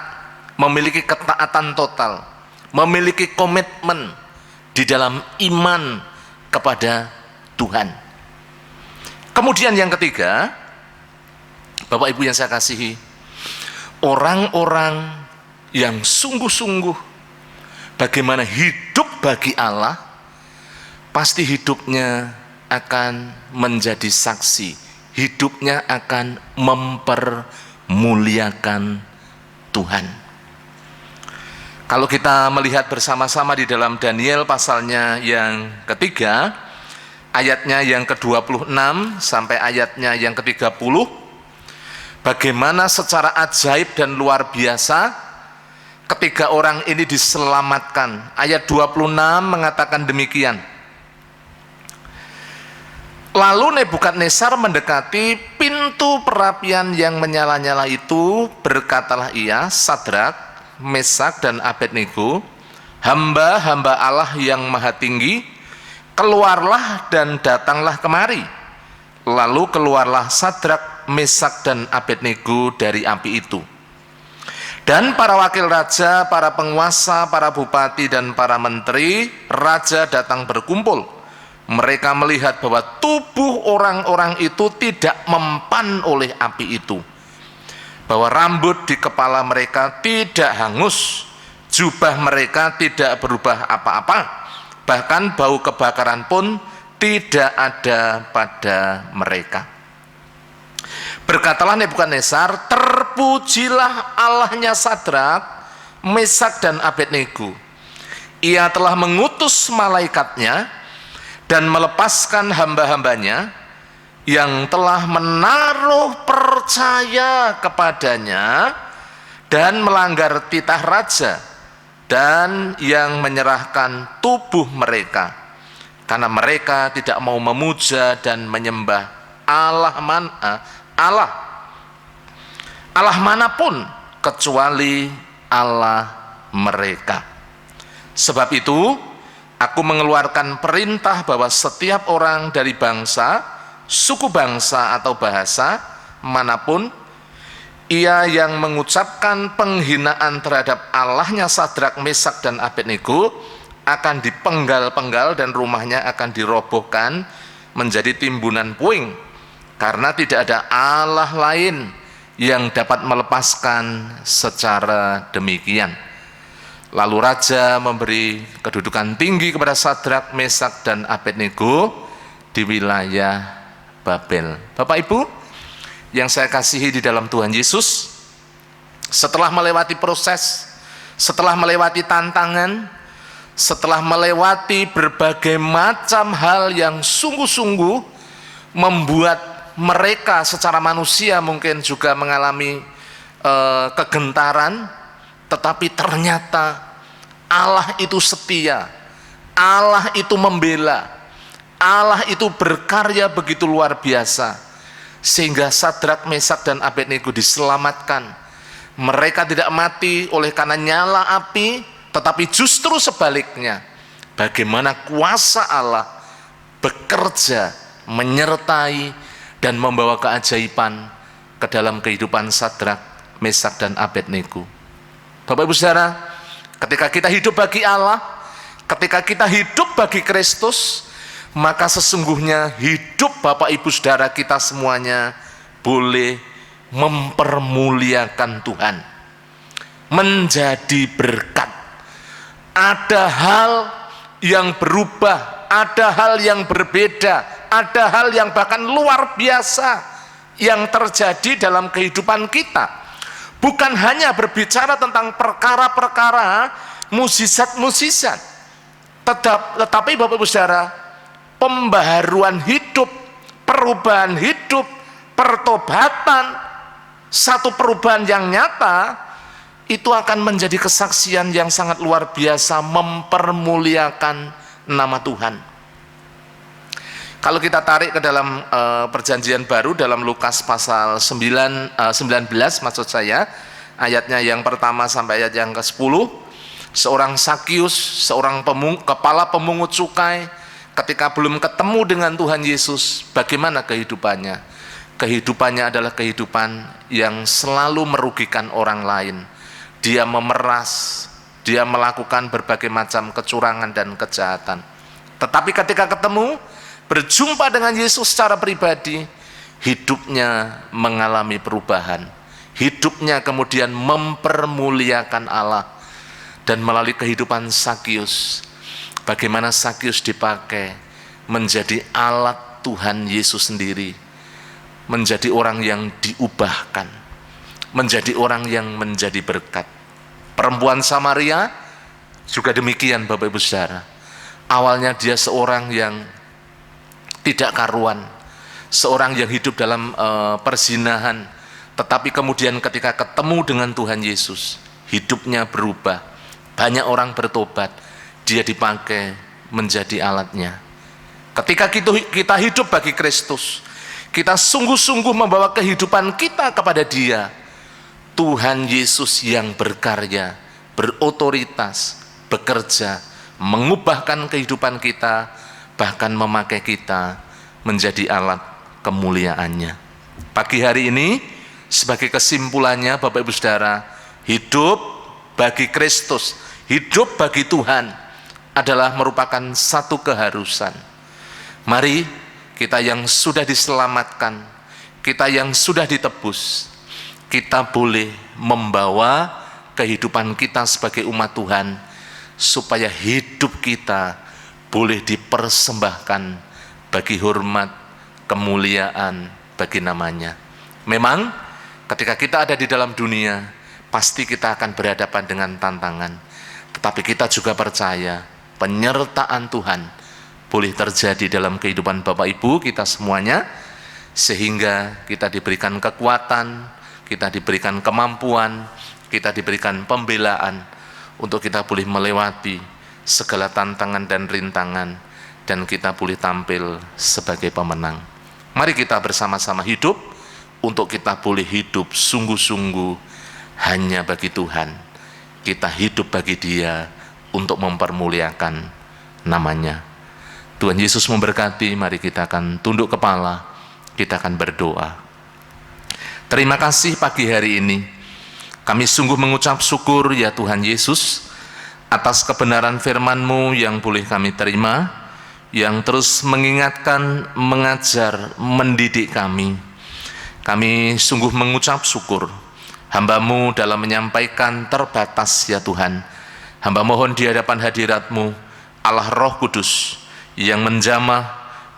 memiliki ketaatan total, memiliki komitmen di dalam iman kepada Tuhan. Kemudian yang ketiga, Bapak Ibu yang saya kasihi, orang-orang yang sungguh-sungguh bagaimana hidup bagi Allah, pasti hidupnya akan menjadi saksi, hidupnya akan mempermuliakan Tuhan. Kalau kita melihat bersama-sama di dalam Daniel pasalnya yang ketiga, ayatnya yang ke-26 sampai ayatnya yang ke-30, bagaimana secara ajaib dan luar biasa ketiga orang ini diselamatkan. Ayat 26 mengatakan demikian. Lalu Nebukadnezar mendekati pintu perapian yang menyala-nyala itu, berkatalah ia, Sadrak, Mesak, dan Abednego, hamba-hamba Allah yang maha tinggi, keluarlah dan datanglah kemari. Lalu keluarlah Sadrak, Mesak, dan Abednego dari api itu. Dan para wakil raja, para penguasa, para bupati, dan para menteri raja datang berkumpul. Mereka melihat bahwa tubuh orang-orang itu tidak mempan oleh api itu, bahwa rambut di kepala mereka tidak hangus, jubah mereka tidak berubah apa-apa, bahkan bau kebakaran pun tidak ada pada mereka. Berkatalah Nebukadnezar, terpujilah Allahnya Sadrak, Mesak, dan Abednego. Ia telah mengutus malaikatnya dan melepaskan hamba-hambanya yang telah menaruh percaya kepadanya dan melanggar titah raja, dan yang menyerahkan tubuh mereka karena mereka tidak mau memuja dan menyembah Allah manapun kecuali Allah mereka. Sebab itu Aku mengeluarkan perintah bahwa setiap orang dari bangsa, suku bangsa atau bahasa manapun, ia yang mengucapkan penghinaan terhadap Allahnya Sadrak, Mesak, dan Abednego akan dipenggal-penggal dan rumahnya akan dirobohkan menjadi timbunan puing, karena tidak ada Allah lain yang dapat melepaskan secara demikian. Lalu raja memberi kedudukan tinggi kepada Sadrak, Mesak, dan Abednego di wilayah Babel. Bapak Ibu yang saya kasihi di dalam Tuhan Yesus, setelah melewati proses, setelah melewati tantangan, setelah melewati berbagai macam hal yang sungguh-sungguh membuat mereka secara manusia mungkin juga mengalami kegentaran, tetapi ternyata Allah itu setia, Allah itu membela, Allah itu berkarya begitu luar biasa, sehingga Sadrak, Mesak, dan Abednego diselamatkan. Mereka tidak mati oleh karena nyala api, tetapi justru sebaliknya, bagaimana kuasa Allah bekerja, menyertai, dan membawa keajaiban ke dalam kehidupan Sadrak, Mesak, dan Abednego. Bapak Ibu Saudara, ketika kita hidup bagi Allah, ketika kita hidup bagi Kristus, maka sesungguhnya hidup Bapak Ibu Saudara kita semuanya boleh mempermuliakan Tuhan, menjadi berkat. Ada hal yang berubah, ada hal yang berbeda, ada hal yang bahkan luar biasa yang terjadi dalam kehidupan kita. Bukan hanya berbicara tentang perkara-perkara mukjizat-mukjizat, tetapi Bapak Ibu Saudara, pembaharuan hidup, perubahan hidup, pertobatan, satu perubahan yang nyata, itu akan menjadi kesaksian yang sangat luar biasa mempermuliakan nama Tuhan. Kalau kita tarik ke dalam perjanjian baru dalam Lukas pasal 19 maksud saya, ayatnya yang pertama sampai ayat yang ke-10, seorang Sakius, seorang kepala pemungut cukai, ketika belum ketemu dengan Tuhan Yesus, bagaimana kehidupannya? Kehidupannya adalah kehidupan yang selalu merugikan orang lain. Dia memeras, dia melakukan berbagai macam kecurangan dan kejahatan. Tetapi ketika ketemu, berjumpa dengan Yesus secara pribadi, hidupnya mengalami perubahan. Hidupnya kemudian mempermuliakan Allah. Dan melalui kehidupan Sakius, bagaimana Sakius dipakai menjadi alat Tuhan Yesus sendiri, menjadi orang yang diubahkan, menjadi orang yang menjadi berkat. Perempuan Samaria juga demikian Bapak Ibu Saudara. Awalnya dia seorang yang tidak karuan, seorang yang hidup dalam perzinahan, tetapi kemudian ketika ketemu dengan Tuhan Yesus, hidupnya berubah, banyak orang bertobat, dia dipakai menjadi alatnya. Ketika kita hidup bagi Kristus, kita sungguh-sungguh membawa kehidupan kita kepada Dia, Tuhan Yesus yang berkarya, berotoritas, bekerja, mengubahkan kehidupan kita, bahkan memakai kita menjadi alat kemuliaannya. Pagi hari ini, sebagai kesimpulannya Bapak Ibu Saudara, hidup bagi Kristus, hidup bagi Tuhan adalah merupakan satu keharusan. Mari kita yang sudah diselamatkan, kita yang sudah ditebus, kita boleh membawa kehidupan kita sebagai umat Tuhan, supaya hidup kita boleh dipersembahkan bagi hormat, kemuliaan bagi namanya. Memang ketika kita ada di dalam dunia, pasti kita akan berhadapan dengan tantangan, tetapi kita juga percaya penyertaan Tuhan boleh terjadi dalam kehidupan Bapak Ibu kita semuanya, sehingga kita diberikan kekuatan, kita diberikan kemampuan, kita diberikan pembelaan untuk kita boleh melewati segala tantangan dan rintangan, dan kita boleh tampil sebagai pemenang. Mari kita bersama-sama hidup untuk kita boleh hidup sungguh-sungguh hanya bagi Tuhan. Kita hidup bagi Dia untuk mempermuliakan namanya. Tuhan Yesus memberkati. Mari kita akan tunduk kepala, kita akan berdoa. Terima kasih pagi hari ini. Kami sungguh mengucap syukur ya Tuhan Yesus atas kebenaran firman-Mu yang boleh kami terima, yang terus mengingatkan, mengajar, mendidik kami. Kami sungguh mengucap syukur. Hamba-Mu dalam menyampaikan terbatas ya Tuhan. Hamba mohon di hadapan hadirat-Mu, Allah Roh Kudus, yang menjamah,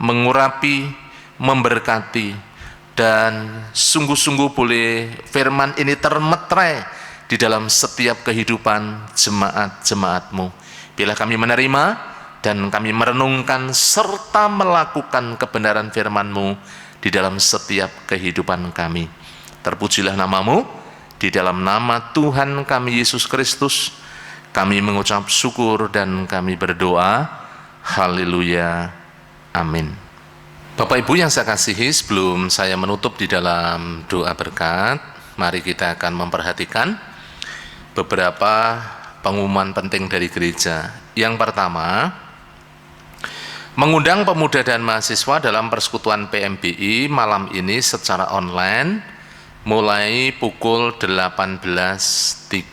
mengurapi, memberkati, dan sungguh-sungguh boleh firman ini termeterai di dalam setiap kehidupan jemaat-jemaat-Mu. Bila kami menerima dan kami merenungkan serta melakukan kebenaran firman-Mu di dalam setiap kehidupan kami. Terpujilah nama-Mu. Di dalam nama Tuhan kami Yesus Kristus, kami mengucap syukur dan kami berdoa. Haleluya. Amin. Bapak Ibu yang saya kasihi, sebelum saya menutup di dalam doa berkat, mari kita akan memperhatikan beberapa pengumuman penting dari gereja. Yang pertama, mengundang pemuda dan mahasiswa dalam persekutuan PMBI malam ini secara online mulai pukul 18.30.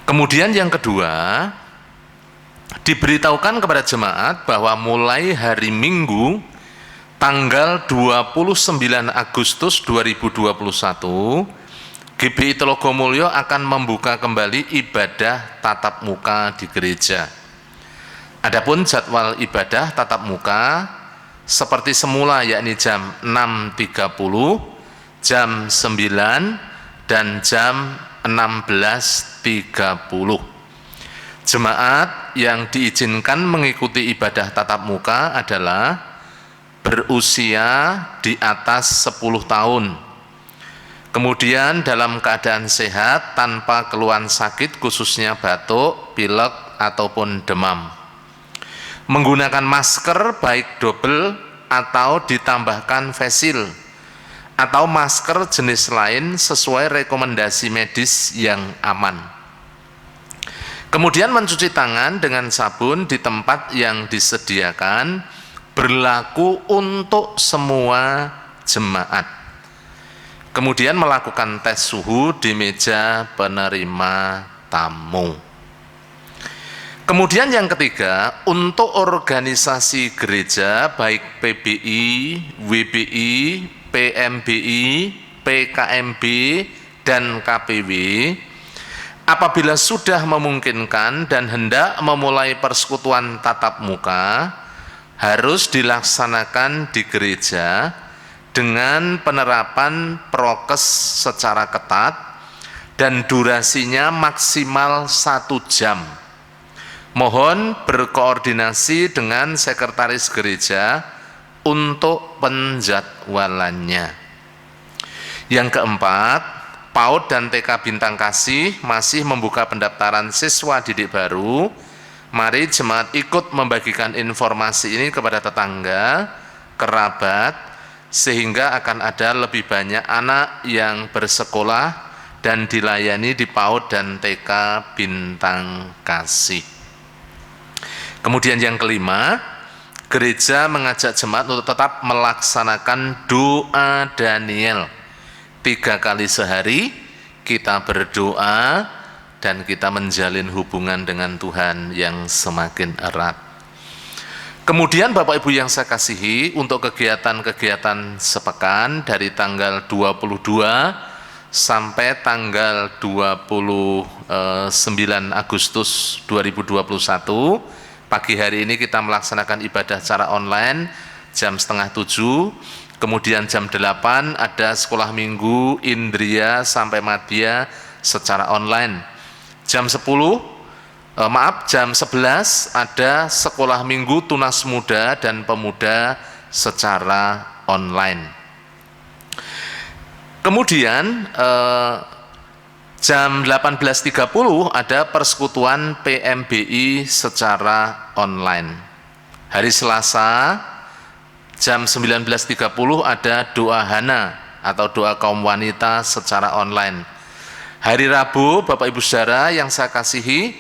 Kemudian yang kedua, diberitahukan kepada jemaat bahwa mulai hari Minggu tanggal 29 Agustus 2021 GBI Telogomulyo akan membuka kembali ibadah tatap muka di gereja. Adapun jadwal ibadah tatap muka seperti semula, yakni jam 6.30, jam 9, dan jam 16.30. Jemaat yang diizinkan mengikuti ibadah tatap muka adalah berusia di atas 10 tahun. Kemudian dalam keadaan sehat tanpa keluhan sakit khususnya batuk, pilek, ataupun demam. Menggunakan masker baik double atau ditambahkan face shield atau masker jenis lain sesuai rekomendasi medis yang aman. Kemudian mencuci tangan dengan sabun di tempat yang disediakan, berlaku untuk semua jemaat. Kemudian melakukan tes suhu di meja penerima tamu. Kemudian yang ketiga, untuk organisasi gereja baik PBI, WBI, PMBI, PKMB, dan KPW, apabila sudah memungkinkan dan hendak memulai persekutuan tatap muka, harus dilaksanakan di gereja dengan penerapan prokes secara ketat dan durasinya maksimal 1 jam. Mohon berkoordinasi dengan sekretaris gereja untuk penjadwalannya. Yang keempat, PAUD dan TK Bintang Kasih masih membuka pendaftaran siswa didik baru. Mari jemaat ikut membagikan informasi ini kepada tetangga, kerabat, sehingga akan ada lebih banyak anak yang bersekolah dan dilayani di PAUD dan TK Bintang Kasih. Kemudian yang kelima, gereja mengajak jemaat untuk tetap melaksanakan doa Daniel. 3 kali sehari kita berdoa dan kita menjalin hubungan dengan Tuhan yang semakin erat. Kemudian Bapak Ibu yang saya kasihi, untuk kegiatan-kegiatan sepekan dari tanggal 22 sampai tanggal 29 Agustus 2021, pagi hari ini kita melaksanakan ibadah secara online jam 6:30, kemudian jam 8 ada sekolah minggu Indria sampai Madya secara online. Jam 11 ada sekolah minggu Tunas Muda dan Pemuda secara online. Kemudian jam 18.30 ada persekutuan PMBI secara online. Hari Selasa jam 19.30 ada doa Hana atau doa kaum wanita secara online. Hari Rabu, Bapak Ibu Saudara yang saya kasihi,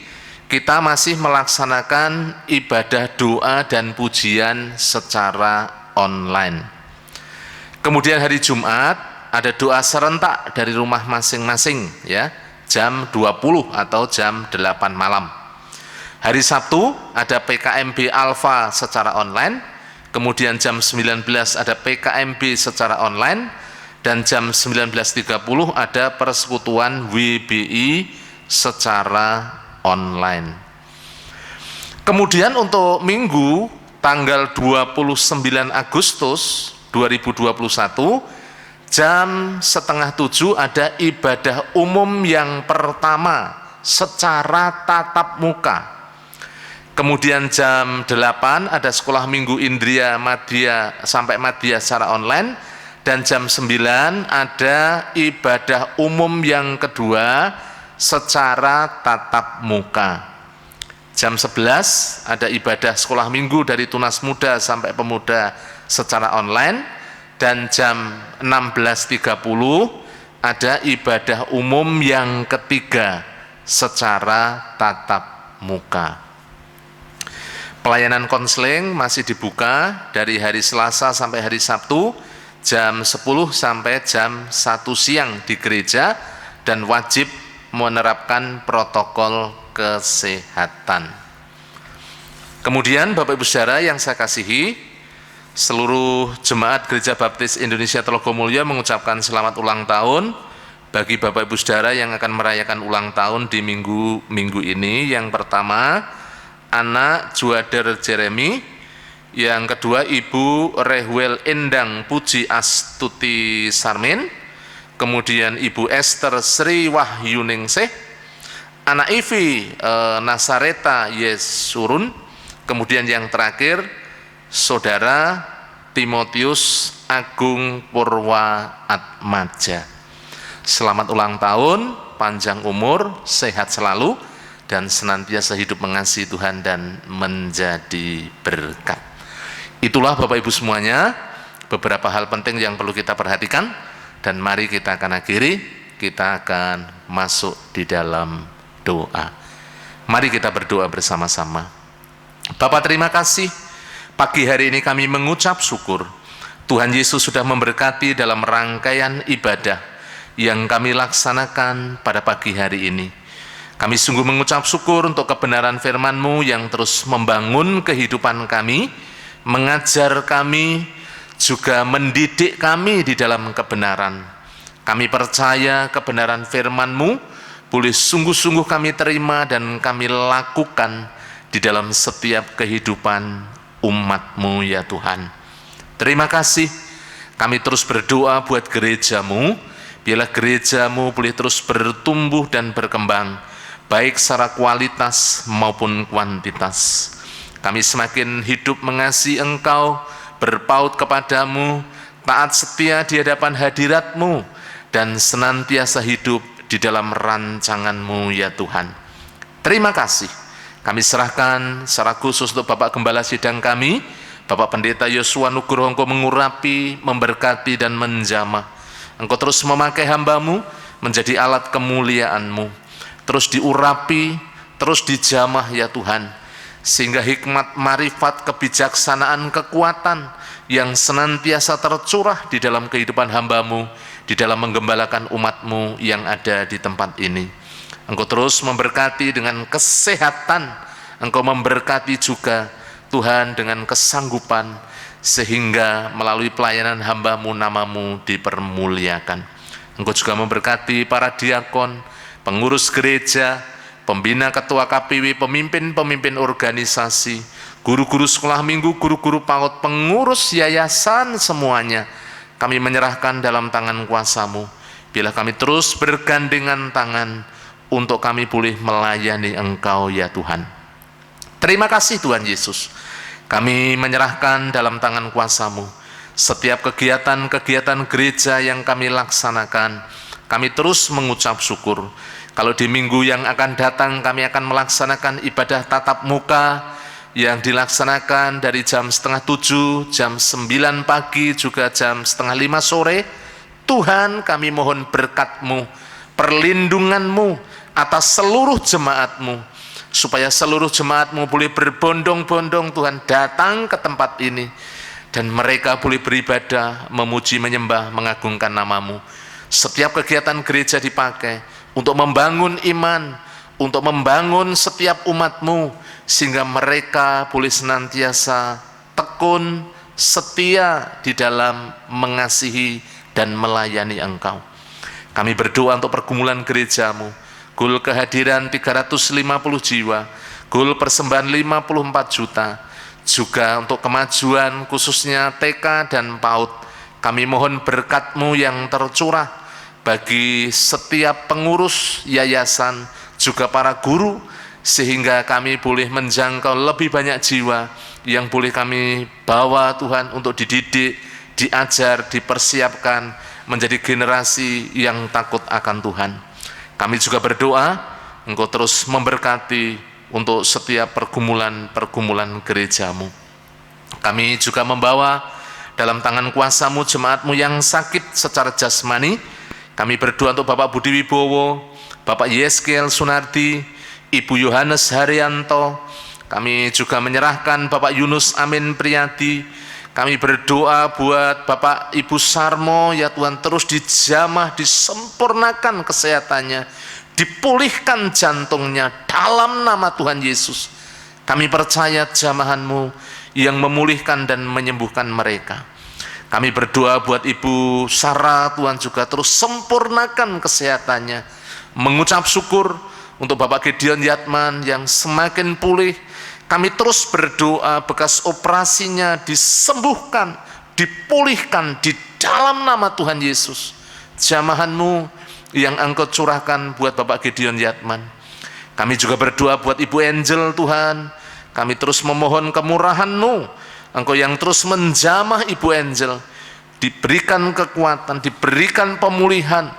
kita masih melaksanakan ibadah doa dan pujian secara online. Kemudian hari Jumat ada doa serentak dari rumah masing-masing ya, jam 20 atau jam 8 malam. Hari Sabtu ada PKMB Alfa secara online, kemudian jam 19 ada PKMB secara online, dan jam 19.30 ada persekutuan WBI secara online. Kemudian untuk Minggu tanggal 29 Agustus 2021 jam 6:30 ada ibadah umum yang pertama secara tatap muka. Kemudian jam 8 ada sekolah minggu Indria Madya sampai Madya secara online, dan jam 9 ada ibadah umum yang kedua secara tatap muka. Jam 11 ada ibadah sekolah minggu dari Tunas Muda sampai Pemuda secara online, dan jam 16.30 ada ibadah umum yang ketiga secara tatap muka. Pelayanan konseling masih dibuka dari hari Selasa sampai hari Sabtu jam 10 sampai jam 1 siang di gereja, dan wajib menerapkan protokol kesehatan. Kemudian Bapak Ibu Saudara yang saya kasihi, seluruh jemaat Gereja Baptis Indonesia Telogomulyo mengucapkan selamat ulang tahun bagi Bapak Ibu Saudara yang akan merayakan ulang tahun di minggu ini. Yang pertama, anak Juader Jeremy, yang kedua Ibu Rehwel Endang Puji Astuti Sarmin, kemudian Ibu Esther Sri Wahyuningsih, anak Ivi Nasareta Yesurun, kemudian yang terakhir Saudara Timotius Agung Purwa Atmaja. Selamat ulang tahun, panjang umur, sehat selalu, dan senantiasa hidup mengasihi Tuhan dan menjadi berkat. Itulah Bapak Ibu semuanya beberapa hal penting yang perlu kita perhatikan, dan mari kita akan akhiri, kita akan masuk di dalam doa. Mari kita berdoa bersama-sama. Bapak, terima kasih pagi hari ini kami mengucap syukur Tuhan Yesus sudah memberkati dalam rangkaian ibadah yang kami laksanakan pada pagi hari ini. Kami sungguh mengucap syukur untuk kebenaran firman-Mu yang terus membangun kehidupan kami, mengajar kami, juga mendidik kami di dalam kebenaran. Kami percaya kebenaran firman-Mu boleh sungguh-sungguh kami terima dan kami lakukan di dalam setiap kehidupan umat-Mu ya Tuhan. Terima kasih. Kami terus berdoa buat gereja-Mu, biarlah gereja-Mu boleh terus bertumbuh dan berkembang, baik secara kualitas maupun kuantitas. Kami semakin hidup mengasihi Engkau, berpaut kepadamu, taat setia di hadapan hadirat-Mu, dan senantiasa hidup di dalam rancangan-Mu ya Tuhan. Terima kasih. Kami serahkan secara khusus untuk Bapak Gembala Sidang kami, Bapak Pendeta Yosua Nugroho, Engkau mengurapi, memberkati, dan menjamah. Engkau terus memakai hamba-Mu menjadi alat kemuliaan-Mu. Terus diurapi, terus dijamah ya Tuhan, sehingga hikmat, marifat, kebijaksanaan, kekuatan yang senantiasa tercurah di dalam kehidupan hamba-Mu, di dalam menggembalakan umat-Mu yang ada di tempat ini. Engkau terus memberkati dengan kesehatan, Engkau memberkati juga Tuhan dengan kesanggupan, sehingga melalui pelayanan hamba-Mu nama-Mu dipermuliakan. Engkau juga memberkati para diakon, pengurus gereja, pembina ketua KPW, pemimpin-pemimpin organisasi, guru-guru sekolah minggu, guru-guru PAUD, pengurus yayasan, semuanya kami menyerahkan dalam tangan kuasa-Mu. Bila kami terus bergandengan tangan untuk kami boleh melayani Engkau ya Tuhan. Terima kasih Tuhan Yesus. Kami menyerahkan dalam tangan kuasa-Mu setiap kegiatan-kegiatan gereja yang kami laksanakan. Kami terus mengucap syukur. Kalau di minggu yang akan datang kami akan melaksanakan ibadah tatap muka yang dilaksanakan dari jam 6:30, jam 9 pagi, juga jam 4:30 sore. Tuhan, kami mohon berkat-Mu, perlindungan-Mu atas seluruh jemaat-Mu, supaya seluruh jemaat-Mu boleh berbondong-bondong Tuhan datang ke tempat ini, dan mereka boleh beribadah, memuji, menyembah, mengagungkan nama-Mu. Setiap kegiatan gereja dipakai untuk membangun iman, untuk membangun setiap umat-Mu, sehingga mereka boleh senantiasa tekun, setia di dalam mengasihi dan melayani Engkau. Kami berdoa untuk pergumulan gereja-Mu, goal kehadiran 350 jiwa, goal persembahan 54 juta, juga untuk kemajuan khususnya TK dan PAUD. Kami mohon berkat-Mu yang tercurah bagi setiap pengurus yayasan, juga para guru, sehingga kami boleh menjangkau lebih banyak jiwa yang boleh kami bawa Tuhan untuk dididik, diajar, dipersiapkan menjadi generasi yang takut akan Tuhan. Kami juga berdoa Engkau terus memberkati untuk setiap pergumulan-pergumulan gereja-Mu. Kami juga membawa dalam tangan kuasa-Mu jemaat-Mu yang sakit secara jasmani. Kami berdoa untuk Bapak Budi Wibowo, Bapak Yeskel Sunardi, Ibu Yohanes Haryanto. Kami juga menyerahkan Bapak Yunus Amin Priyadi. Kami berdoa buat Bapak Ibu Sarmo, ya Tuhan, terus dijamah, disempurnakan kesehatannya, dipulihkan jantungnya dalam nama Tuhan Yesus. Kami percaya jamahan-Mu yang memulihkan dan menyembuhkan mereka. Kami berdoa buat Ibu Sarah, Tuhan juga terus sempurnakan kesehatannya. Mengucap syukur untuk Bapak Gideon Yatman yang semakin pulih. Kami terus berdoa bekas operasinya disembuhkan, dipulihkan di dalam nama Tuhan Yesus. Jamahan-Mu yang Engkau curahkan buat Bapak Gideon Yatman. Kami juga berdoa buat Ibu Angel, Tuhan. Kami terus memohon kemurahan-Mu, Engkau yang terus menjamah Ibu Angel, diberikan kekuatan, diberikan pemulihan,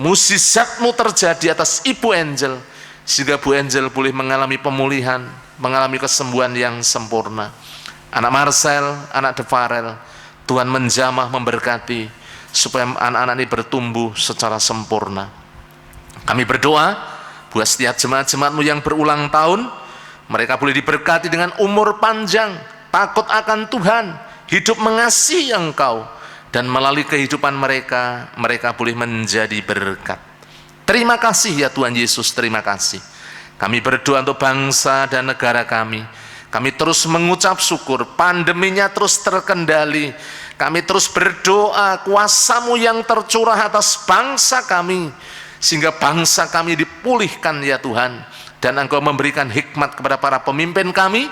mukjizat-Mu terjadi atas Ibu Angel, sehingga Bu Angel boleh mengalami pemulihan, mengalami kesembuhan yang sempurna. Anak Marcel, anak Devarel, Tuhan menjamah, memberkati, supaya anak-anak ini bertumbuh secara sempurna. Kami berdoa buat setiap jemaat-jemaat-Mu yang berulang tahun, mereka boleh diberkati dengan umur panjang, takut akan Tuhan, hidup mengasihi Engkau, dan melalui kehidupan mereka, mereka boleh menjadi berkat. Terima kasih ya Tuhan Yesus, terima kasih. Kami berdoa untuk bangsa dan negara kami. Kami terus mengucap syukur, pandeminya terus terkendali. Kami terus berdoa kuasa-Mu yang tercurah atas bangsa kami, sehingga bangsa kami dipulihkan ya Tuhan. Dan Engkau memberikan hikmat kepada para pemimpin kami,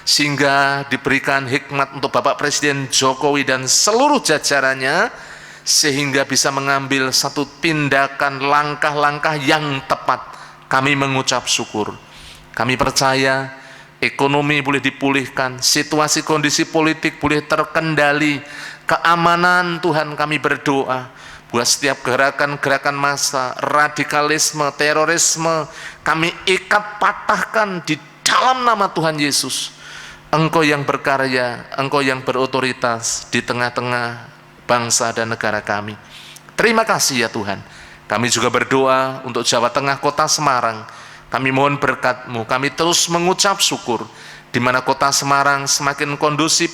sehingga diberikan hikmat untuk Bapak Presiden Jokowi dan seluruh jajarannya, sehingga bisa mengambil satu tindakan langkah-langkah yang tepat. Kami mengucap syukur. Kami percaya ekonomi boleh dipulihkan, situasi kondisi politik boleh terkendali, keamanan Tuhan. Kami berdoa buat setiap gerakan-gerakan massa, radikalisme, terorisme, kami ikat, patahkan di dalam nama Tuhan Yesus. Engkau yang berkarya, Engkau yang berotoritas di tengah-tengah bangsa dan negara kami. Terima kasih ya Tuhan. Kami juga berdoa untuk Jawa Tengah, kota Semarang. Kami mohon berkat-Mu. Kami terus mengucap syukur, di mana kota Semarang semakin kondusif,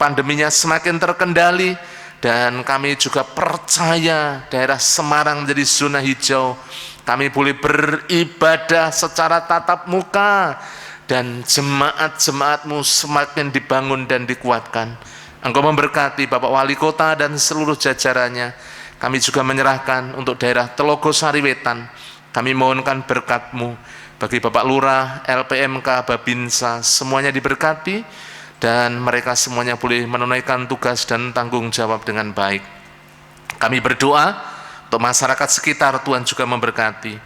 pandeminya semakin terkendali, dan kami juga percaya daerah Semarang menjadi zona hijau. Kami boleh beribadah secara tatap muka, dan jemaat-jemaat-Mu semakin dibangun dan dikuatkan. Engkau memberkati Bapak Wali Kota dan seluruh jajarannya. Kami juga menyerahkan untuk daerah Telogosari Wetan. Kami mohonkan berkat-Mu bagi Bapak Lurah, LPMK, Babinsa, semuanya diberkati, dan mereka semuanya boleh menunaikan tugas dan tanggung jawab dengan baik. Kami berdoa untuk masyarakat sekitar, Tuhan juga memberkati.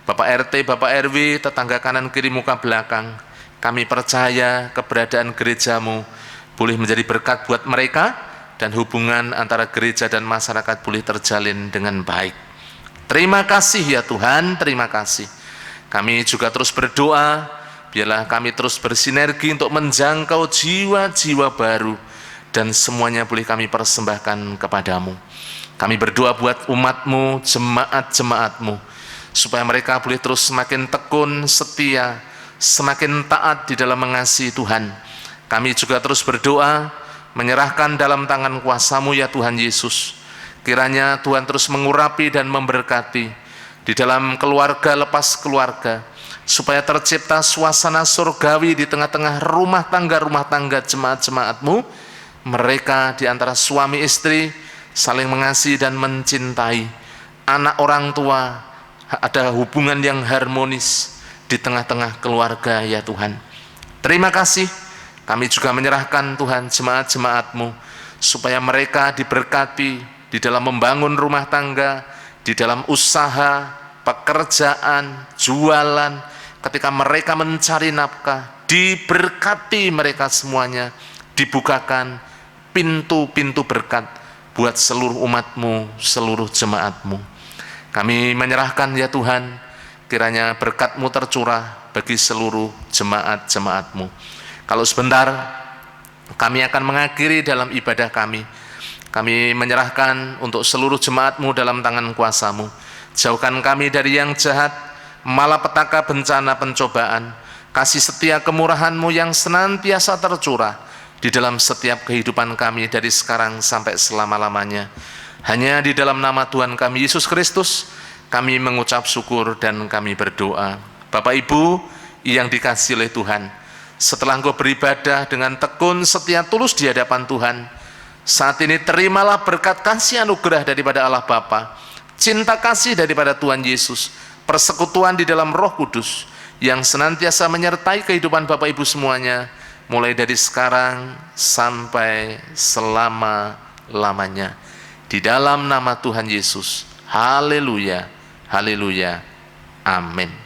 Bapak RT, Bapak RW, tetangga kanan kiri muka belakang, kami percaya keberadaan gereja-Mu boleh menjadi berkat buat mereka, dan hubungan antara gereja dan masyarakat boleh terjalin dengan baik. Terima kasih ya Tuhan, terima kasih. Kami juga terus berdoa, biarlah kami terus bersinergi untuk menjangkau jiwa-jiwa baru, dan semuanya boleh kami persembahkan kepadamu. Kami berdoa buat umat-Mu, jemaat-jemaat-Mu, supaya mereka boleh terus semakin tekun, setia, semakin taat di dalam mengasihi Tuhan. Kami juga terus berdoa, menyerahkan dalam tangan kuasa-Mu ya Tuhan Yesus. Kiranya Tuhan terus mengurapi dan memberkati di dalam keluarga lepas keluarga, supaya tercipta suasana surgawi di tengah-tengah rumah tangga jemaat-jemaat-Mu. Mereka di antara suami istri saling mengasihi dan mencintai. Anak orang tua ada hubungan yang harmonis di tengah-tengah keluarga ya Tuhan. Terima kasih. Kami juga menyerahkan Tuhan jemaat-jemaat-Mu, supaya mereka diberkati di dalam membangun rumah tangga, di dalam usaha, pekerjaan, jualan, ketika mereka mencari nafkah, diberkati mereka semuanya, dibukakan pintu-pintu berkat buat seluruh umat-Mu, seluruh jemaat-Mu. Kami menyerahkan ya Tuhan, kiranya berkat-Mu tercurah bagi seluruh jemaat-jemaat-Mu. Kalau sebentar kami akan mengakhiri dalam ibadah kami, kami menyerahkan untuk seluruh jemaat-Mu dalam tangan kuasa-Mu. Jauhkan kami dari yang jahat, malapetaka, bencana, pencobaan. Kasih setia kemurahan-Mu yang senantiasa tercurah di dalam setiap kehidupan kami dari sekarang sampai selama-lamanya. Hanya di dalam nama Tuhan kami Yesus Kristus kami mengucap syukur dan kami berdoa. Bapak Ibu yang dikasihi oleh Tuhan, setelah engkau beribadah dengan tekun, setia, tulus di hadapan Tuhan, saat ini terimalah berkat kasih anugerah daripada Allah Bapa, cinta kasih daripada Tuhan Yesus, persekutuan di dalam Roh Kudus yang senantiasa menyertai kehidupan Bapak Ibu semuanya, mulai dari sekarang sampai selama-lamanya. Di dalam nama Tuhan Yesus. Haleluya, haleluya, amin.